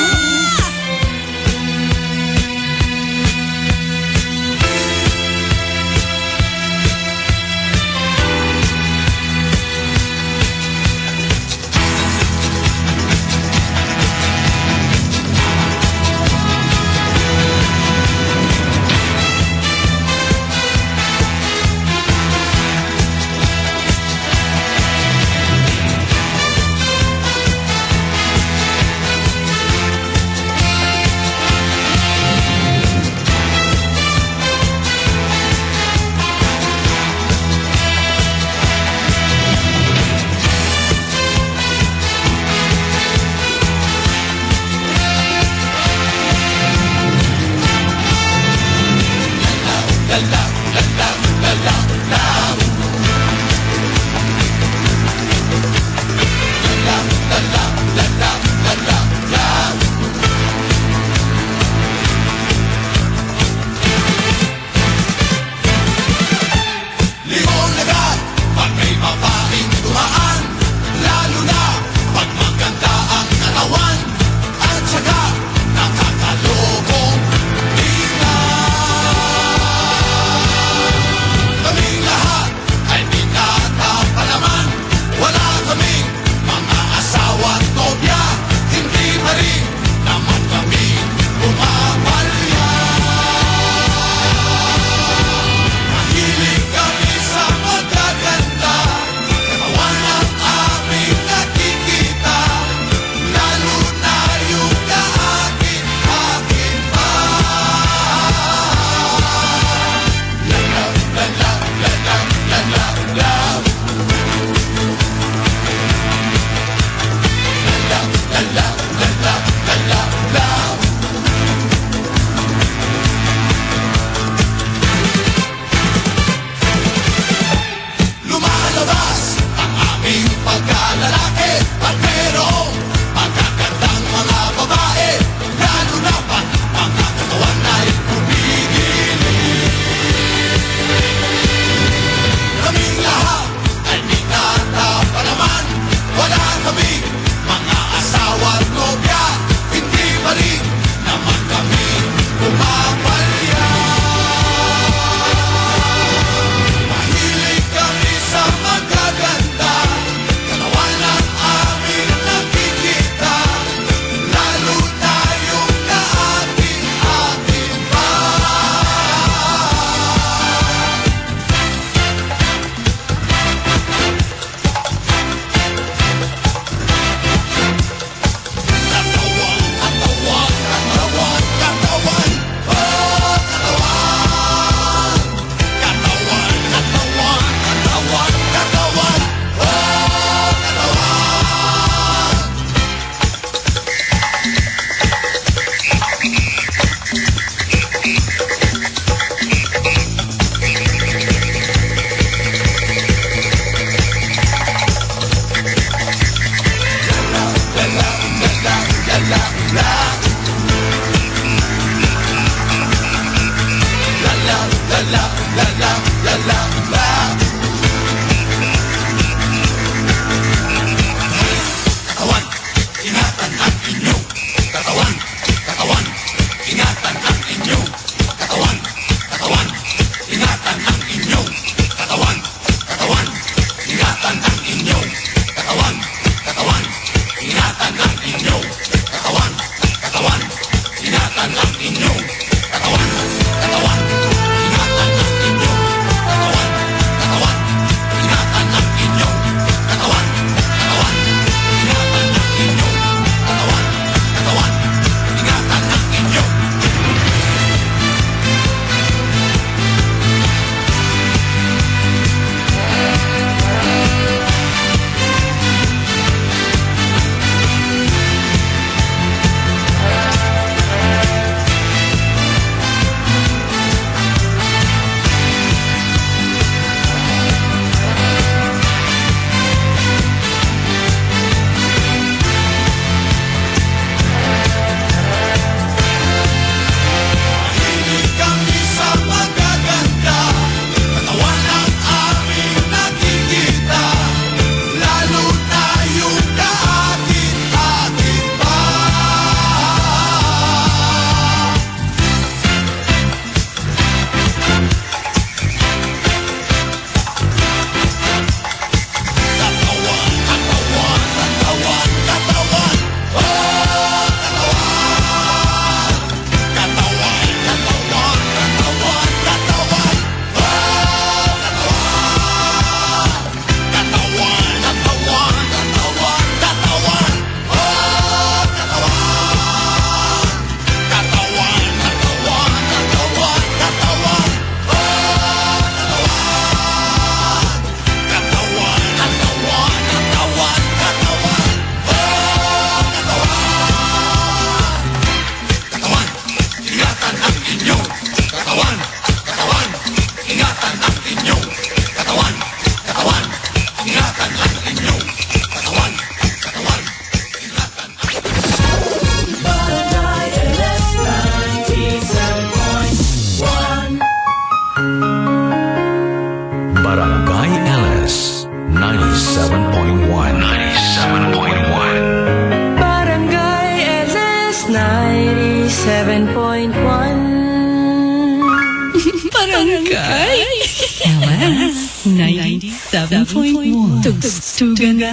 Speaker 7: 97.1 Tugstugan na.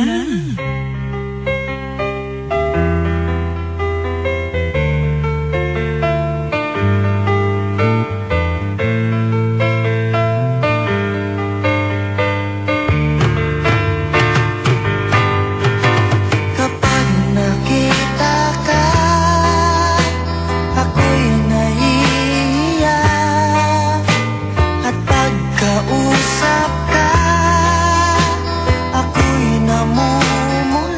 Speaker 1: Kapag nakita ka, ako'y naiiyak. At pagkausap ka, ako'y namumula.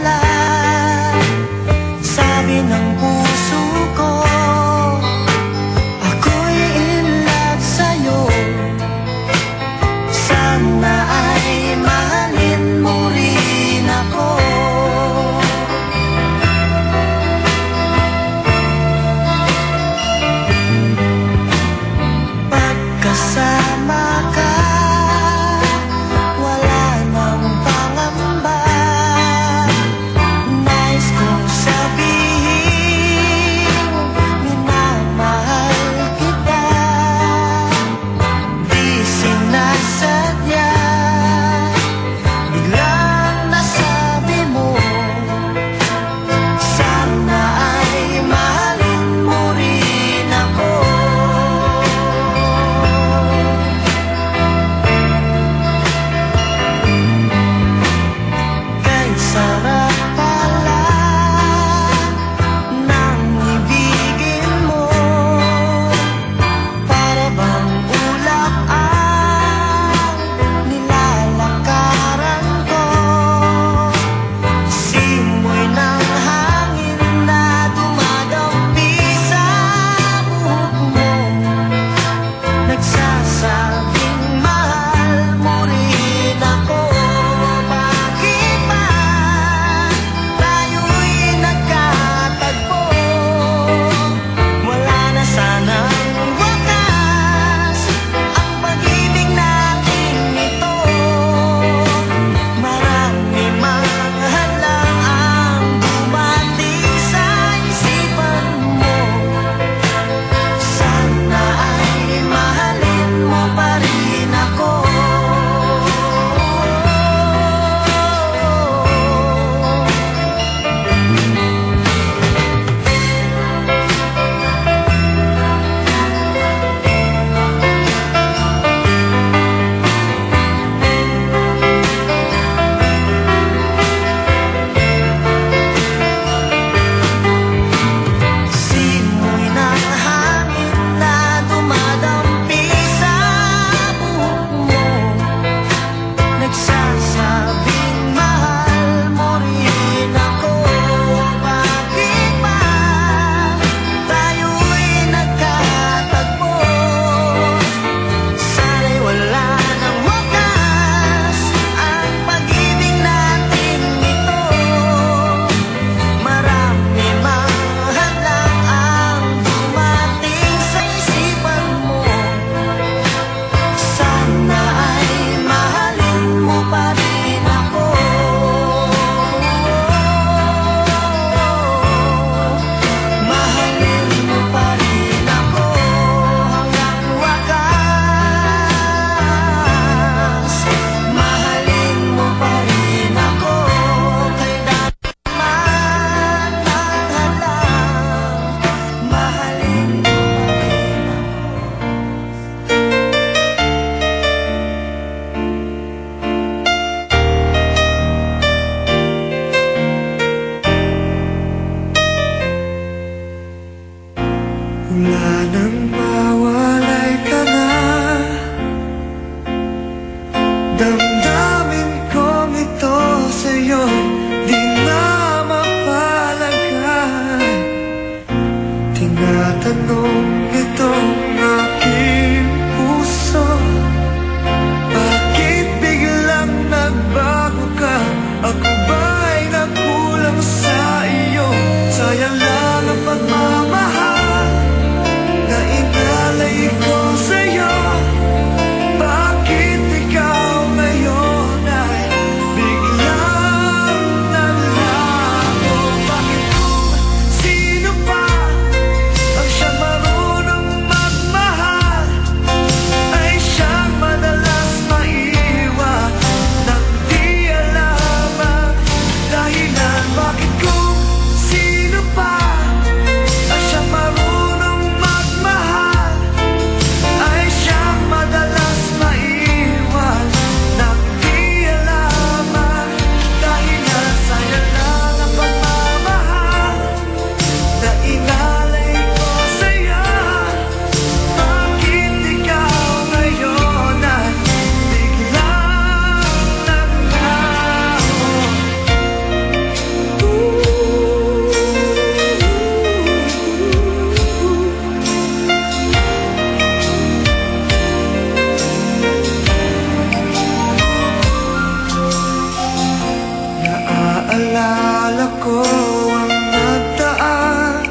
Speaker 9: Naalala ko ang nagdaan,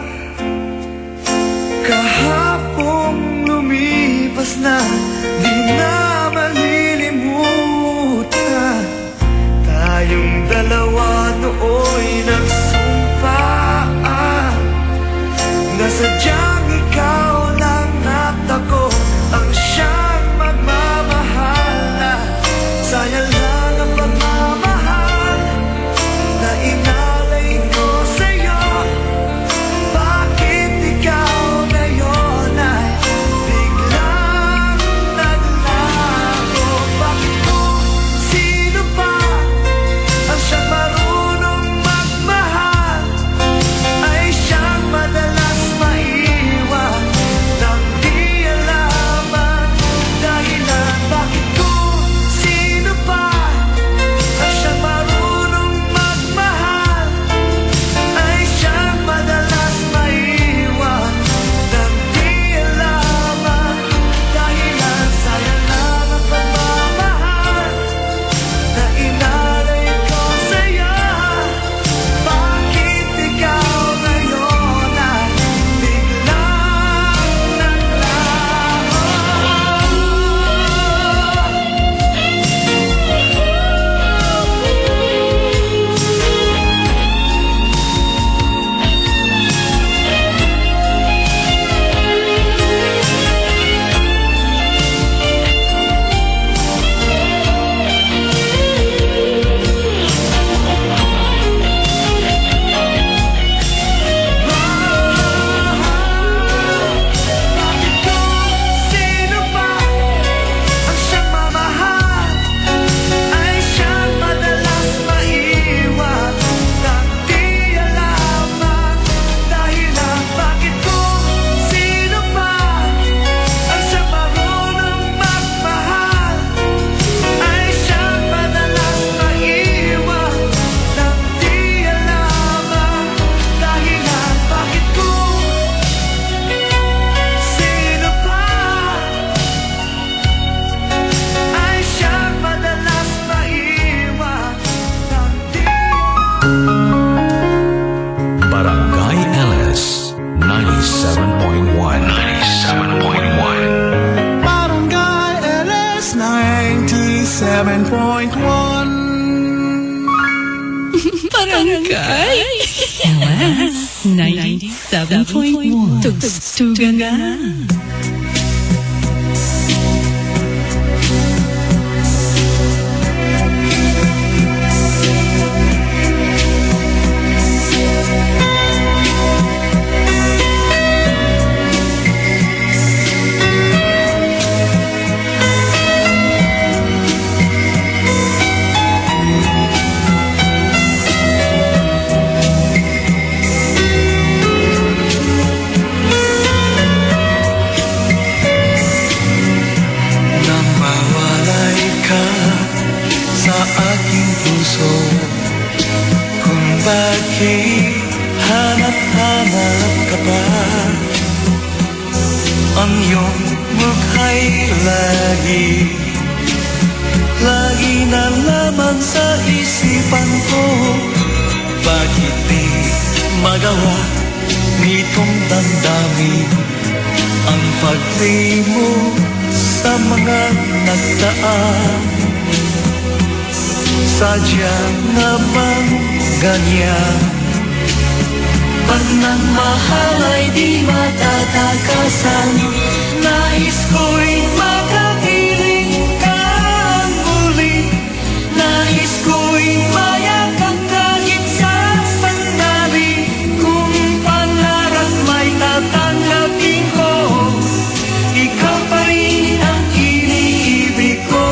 Speaker 9: kahapong lumipas na, di na malilimutan. Tayong dalawa nooy nagsumpaan, na sadyang ikaw lang at ako ang siyang magmamahal. Na sayang lang ang pagmamahal na inalay ko sa'yo. Bakit ikaw ngayon ay biglang naglago? Bakit kung sino ba ang siyang marunong magmahal ay siyang madalas maiwan nang di alam ang dahilan? Bakit kung sino ba ang siyang marunong magmahal ay siyang madalas maiwan nang di alam ang dahilan? Sayang lang ang pagmamahal na inalay ko sa'yo. Bakit ikaw ngayon ay biglang naglaho? Bakit kung sino ba ang siyang mamahal ay siyang madalas maiwan nang di alam ang dahilan? Bakit kung sino ba ang siyang marunong magmahal ay siyang madalas maiwan nang di alam ang dahilan? Bakit kung sino ba ay siyang madalas maiwan nang di
Speaker 6: Barangay LS 97.1. 97.1.
Speaker 9: Barangay LS 97.1.
Speaker 7: Barangay LS 97.1. Tugstugan na.
Speaker 9: Nang mawalay ka sa aking puso, kung bakit hanap-hanap ka pa, ang iyong mukha'y lagi na laman sa isipan ko. Bakit di magawa nitong damdamin ang paglimot sa mga nagdaan? Sadya nga bang ganyan? Pag nagmahal ay di matatakasan, nais ko'y makapiling kang muli. Nais ko'y mayakan kahit sa sandali. Kung pangarap may tatanggapin ko, ikaw pa rin ang iniibig ko.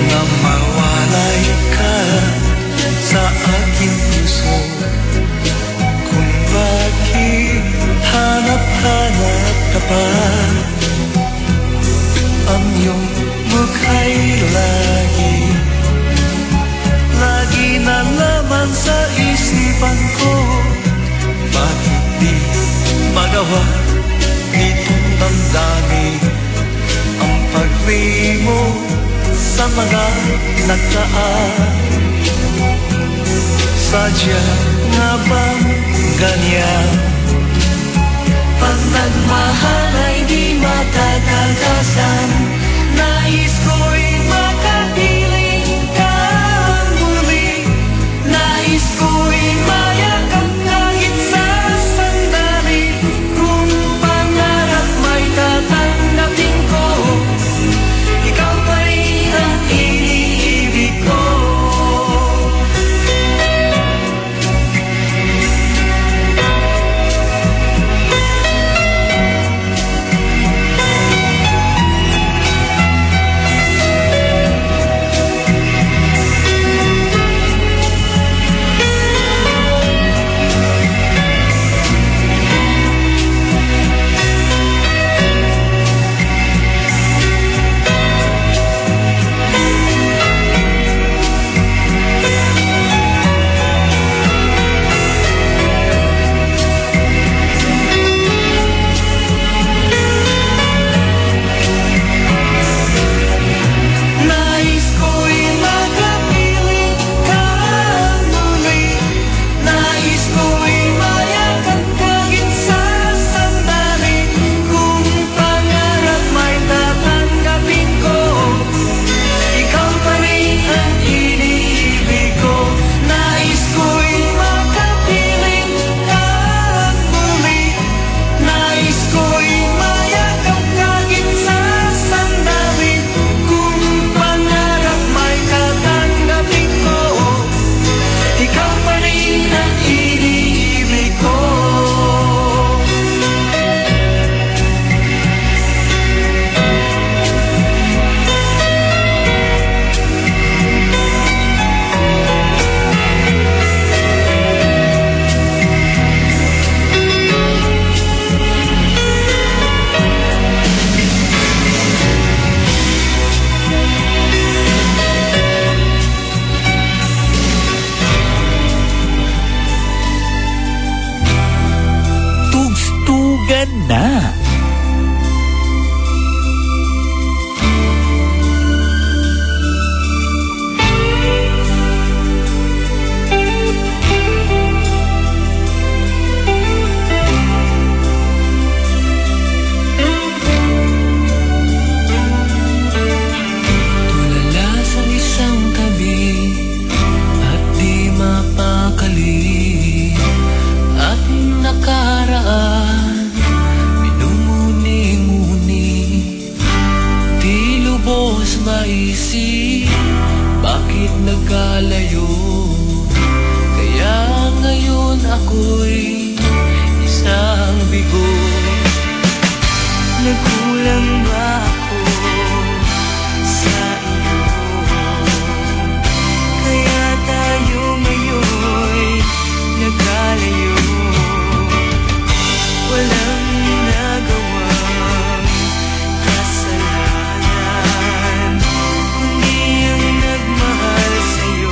Speaker 9: Nang mawalay ka sa aking puso, kung bakit hanap-hanap ka pa, ang iyong mukha'y lagi na laman sa isipan ko. Bakit di magawa ginawa nitong damdamin ang pag-ibig mo sa mga nagdaan. Sadya nga ba ganyan? Pag nagmahal ay di matatagasan, nais ko'y makapiling ka muli. Nais ko'y mayakap kahit sa sandali. Kung pangarap may tatanggapin ko, ikaw pa rin ang iniibig ko.
Speaker 2: Na.
Speaker 7: Tulala sa isang tabi at di mapakali at nakaraan. Maisip, bakit nagkalayo? Kaya ngayon ako'y isang bigo. Nagkulang ba ako sa iyo? Kaya tayo ngayon'y nagkalayo. Walang nagawang kasalanan, kundi ang nagmahal sa'yo.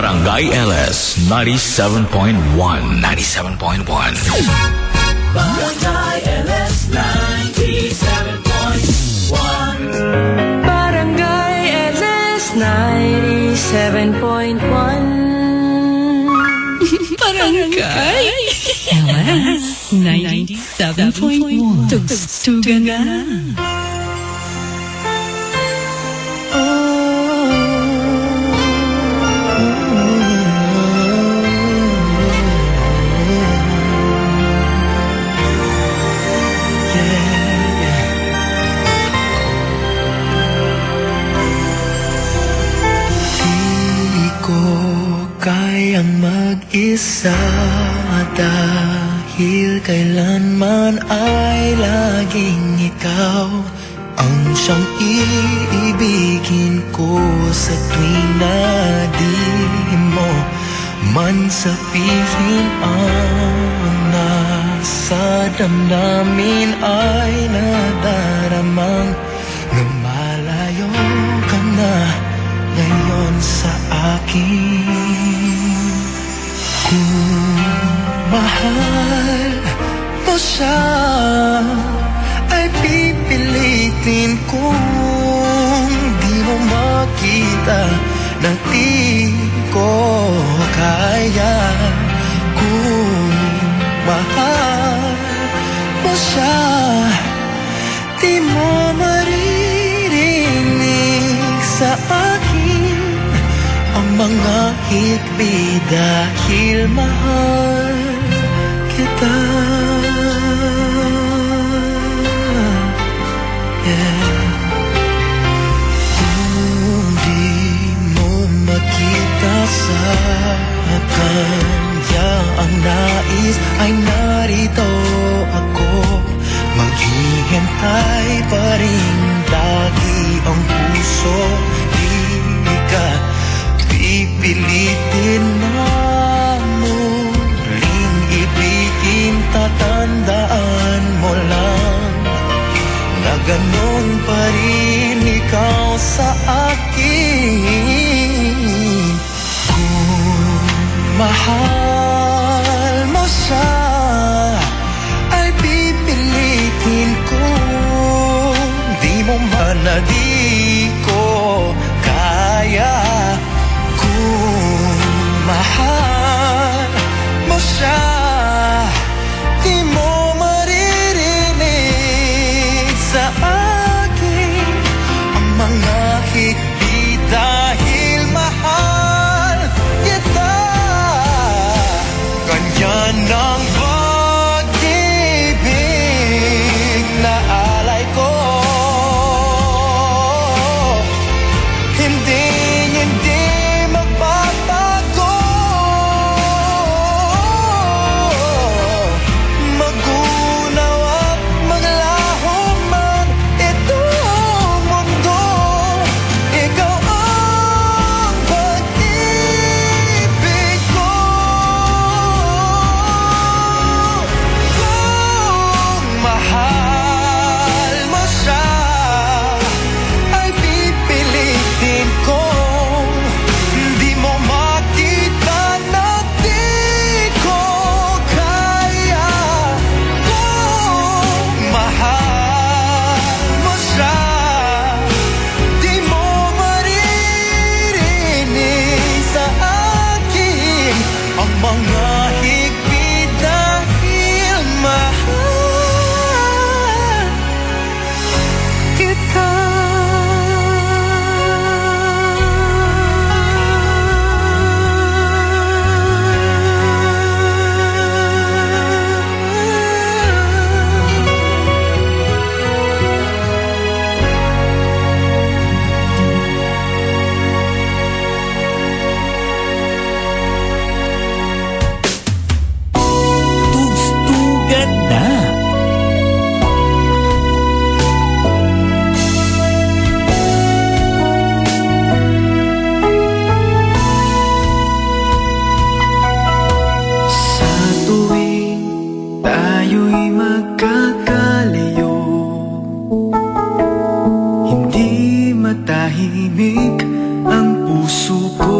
Speaker 6: Barangay LS 97.1. 97.1.
Speaker 1: Barangay LS 97.1.
Speaker 7: Barangay LS 97.1.
Speaker 11: Barangay LS 97.1. Tugstugan na.
Speaker 9: Di ko kayang mag-isa dahil kailanman ay laging ikaw ang siyang iibigin ko sa tuwing na di mo man sabihin ang nasa damdamin ay nadaramang lumalayo ka na ngayon sa akin. Kung mahal mo siya ay pipilitin kong di mo makita na di ko kaya. Kung mahal mo siya, di mo maririnig sa akin ang mga hikbi dahil mahal kita. Kung di mo makita sa kanya ang nais ay narito ako. Maghihintay pa rin lagi ang puso. Di ka pipilitin na muling ibigin. Tatandaan mo lang na ganon pa rin ikaw sa akin. Kung mahal mo siya ay pipilitin ko. Di mo man na di ko kaya. Kung mahal mo siya, di mo maririnig sa akin ang mga hikbi dahil mahal kita. Ganyan ang pag-ibig na alay ko. Hindi magbabago. Magunaw at maglaho man itong mundo, ikaw ang pag-ibig ko. Kung mahal mo siya ay pipilitin ko. Di mo makita na di ko kaya. Kung mahal mo siya, di mo maririnig sa akin ang mga higpi dahil mahal kita.
Speaker 2: Tugstugan na.
Speaker 9: Sa tuwing tayo'y magkakalayo, hindi matahimik ang puso ko.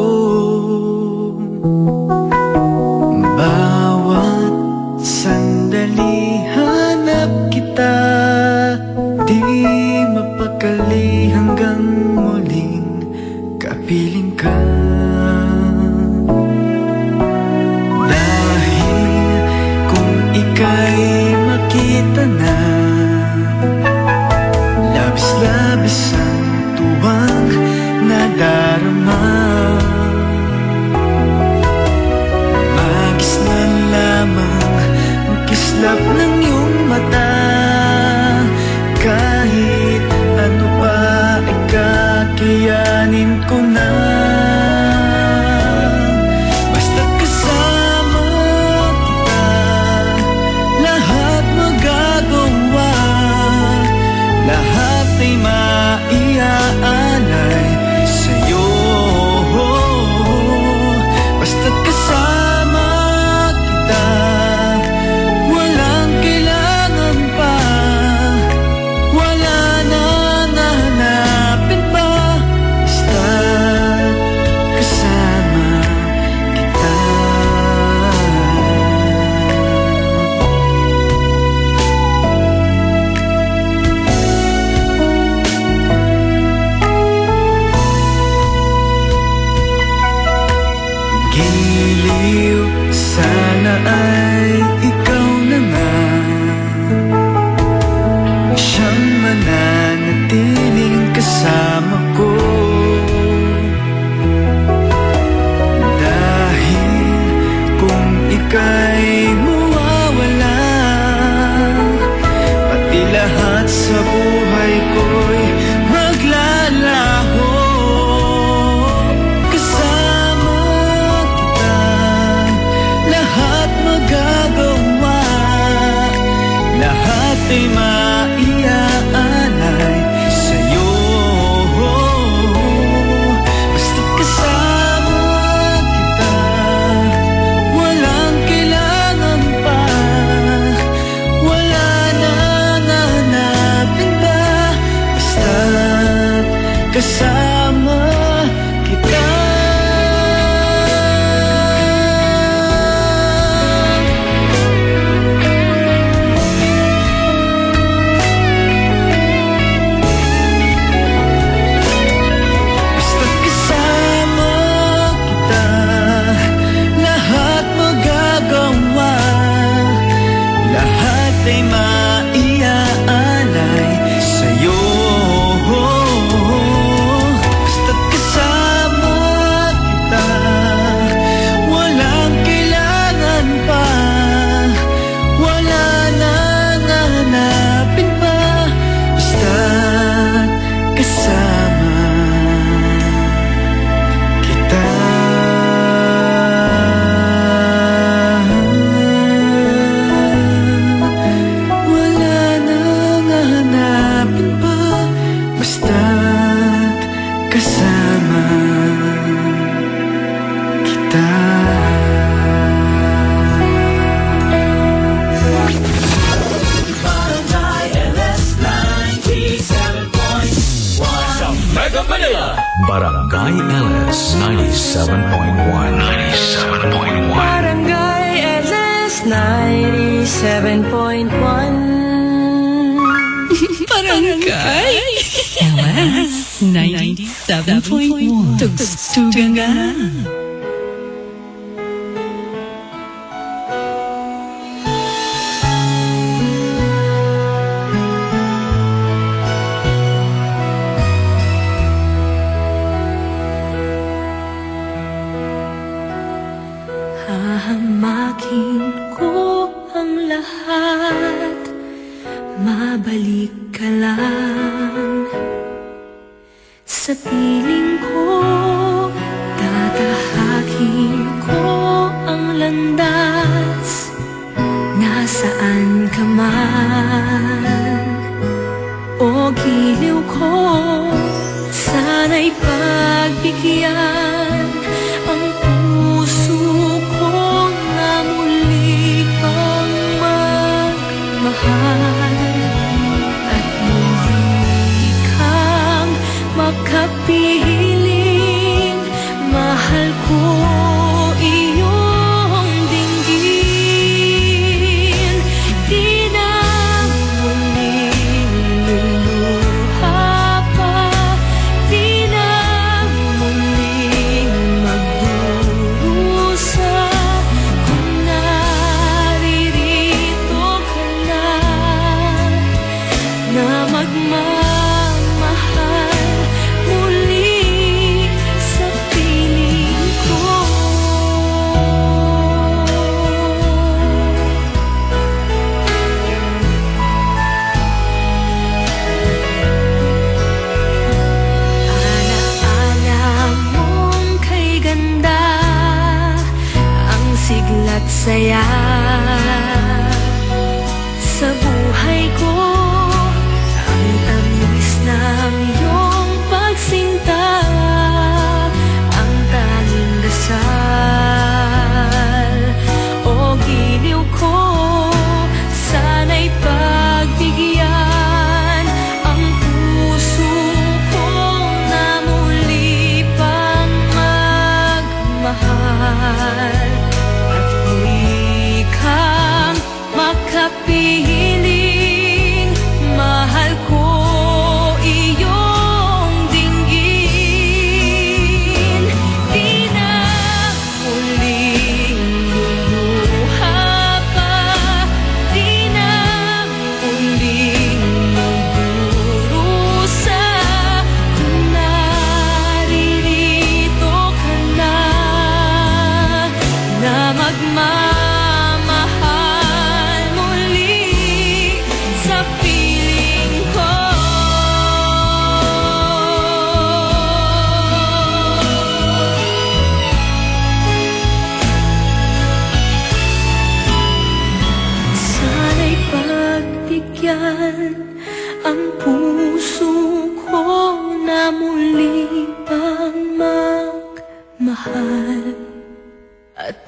Speaker 9: ay ikaw na nga, siyang mananatiling kasama ko. Dahil kung ika'y mawawala, pati lahat sa buhay ko'y maglalaho. Kasama kita, lahat magagawa, lahat ay maiaalay sa'yo. Basta't kasama kita, walang kailangan pa, wala nang hanapin pa. Basta't kasama kita. Basta't kasama kita, lahat magagawa, lahat ay maiaalay sa'yo. Basta't kasama kita, walang kailangan pa, wala nang hanapin pa. Basta't kasama kita. Wala nang hahanapin pa, basta't kasama kita.
Speaker 1: Barangay LS 97.1 sa Mega Manila.
Speaker 6: Barangay LS 97.1. 97.1.
Speaker 7: Barangay LS 97.1.
Speaker 11: Barangay LS 97.1. Tugstugan ka na.
Speaker 3: Hahamakin ko ang lahat, mabalik ka lang sa piling ko, tatahakin ko ang landas, nasaan ka man o giliw ko, sana'y pagbigyan ang puso ko na muli kang magmahal at muli kang makapiling. Mahal ko iyong dinggin, di na muling luluha pa, di na muling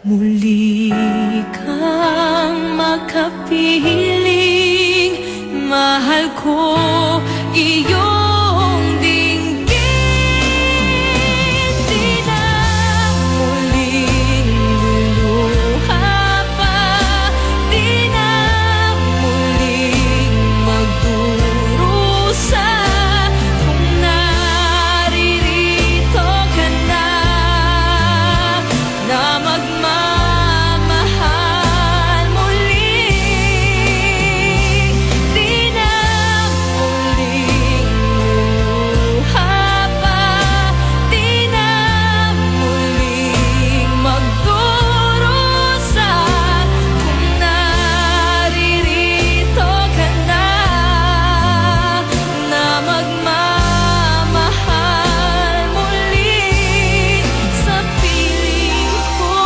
Speaker 7: Muli kang makapiling, mahal ko iyong dinggin. Di na muling luluha pa, di na muling magdurusa. Kung naririto ka na magmamahal muli, di na muling luluha pa, di na muling magdurusa. Kung naririto ka na magmamahal muli sa piling ko.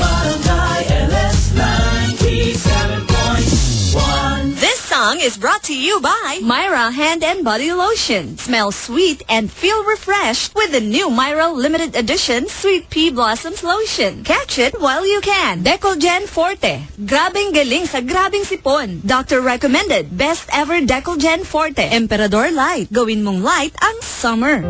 Speaker 1: Barangay LS 97.1.
Speaker 8: This song is brought to you by Myra Hand and Body Lotion. Smell sweet and feel refreshed with the new Myra Limited Edition Sweet Pea Blossoms Lotion. Catch it while you can. Decolgen Forte. Grabing galing sa grabing sipon. Doctor recommended. Best ever Decolgen Forte. Emperador Light. Gawin mong light ang summer.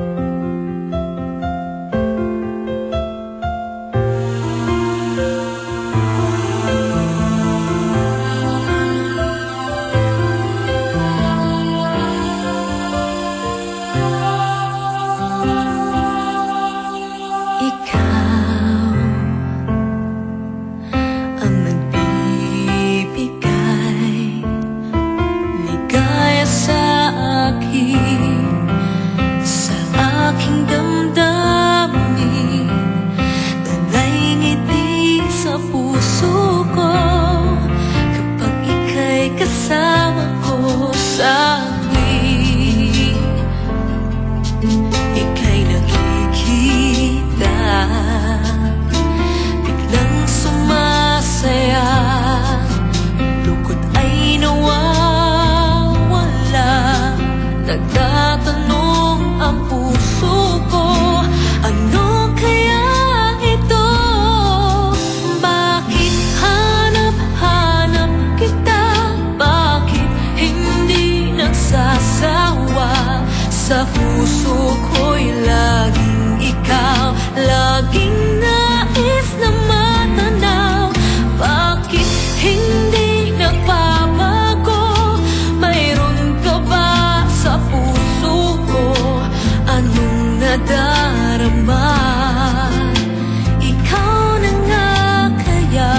Speaker 7: Ikaw ang nagbibigay ligaya sa akin, sa aking damdamin. Dalay ngiti sa puso ko kapag ika'y kasama ko sa tuwing ika'y nakikita. Biglang sumasaya, lungkot ay nawawala. Nagtatanong ang puso ko, ano kaya ito? Bakit hanap-hanap kita? Bakit hindi nagsasawa? Sa puso ko'y laging ikaw, laging nais na matanaw. Bakit hindi nagbabago? Mayroon ka ba sa puso ko? Anong nadarama? Ikaw na nga kaya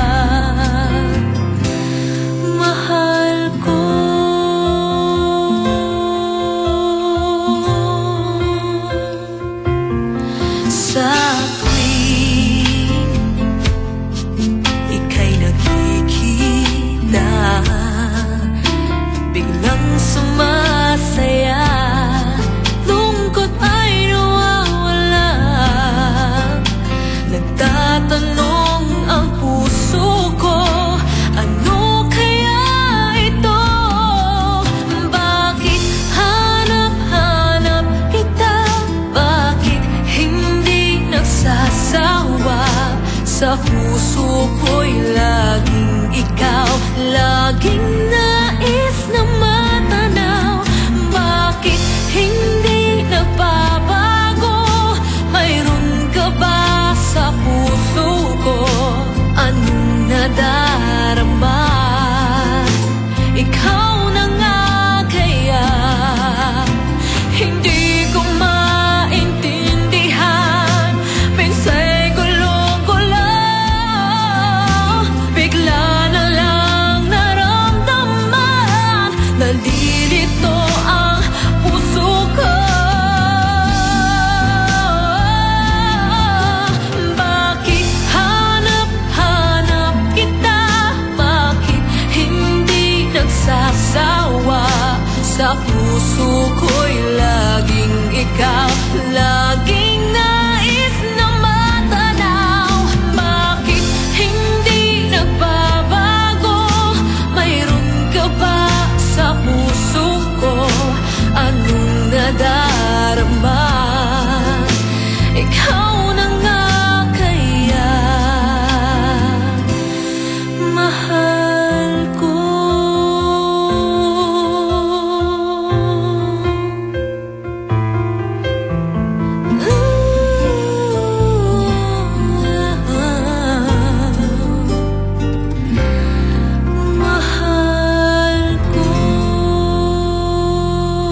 Speaker 7: mahal ko. Sa tuwing ika'y nakikita, biglang sumasaya, lungkot ay nawawala. Nagtatanong ang puso ko, ano kaya ito? Bakit hanap-hanap kita? Bakit hindi nagsasawa? Sa puso ko'y laging ikaw, laging nais na matanaw. Bakit hindi nagbabago? Mayroon ka ba sa puso ko? Anong nadarama? Ikaw na nga kaya hindi ko maintindihan. Minsa'y gulo-gulo, bigla na lang naramdaman. Nalilito ang puso ko. Bakit hanap-hanap kita? Bakit hindi nagsasawa? Sa puso ko'y laging ikaw, laging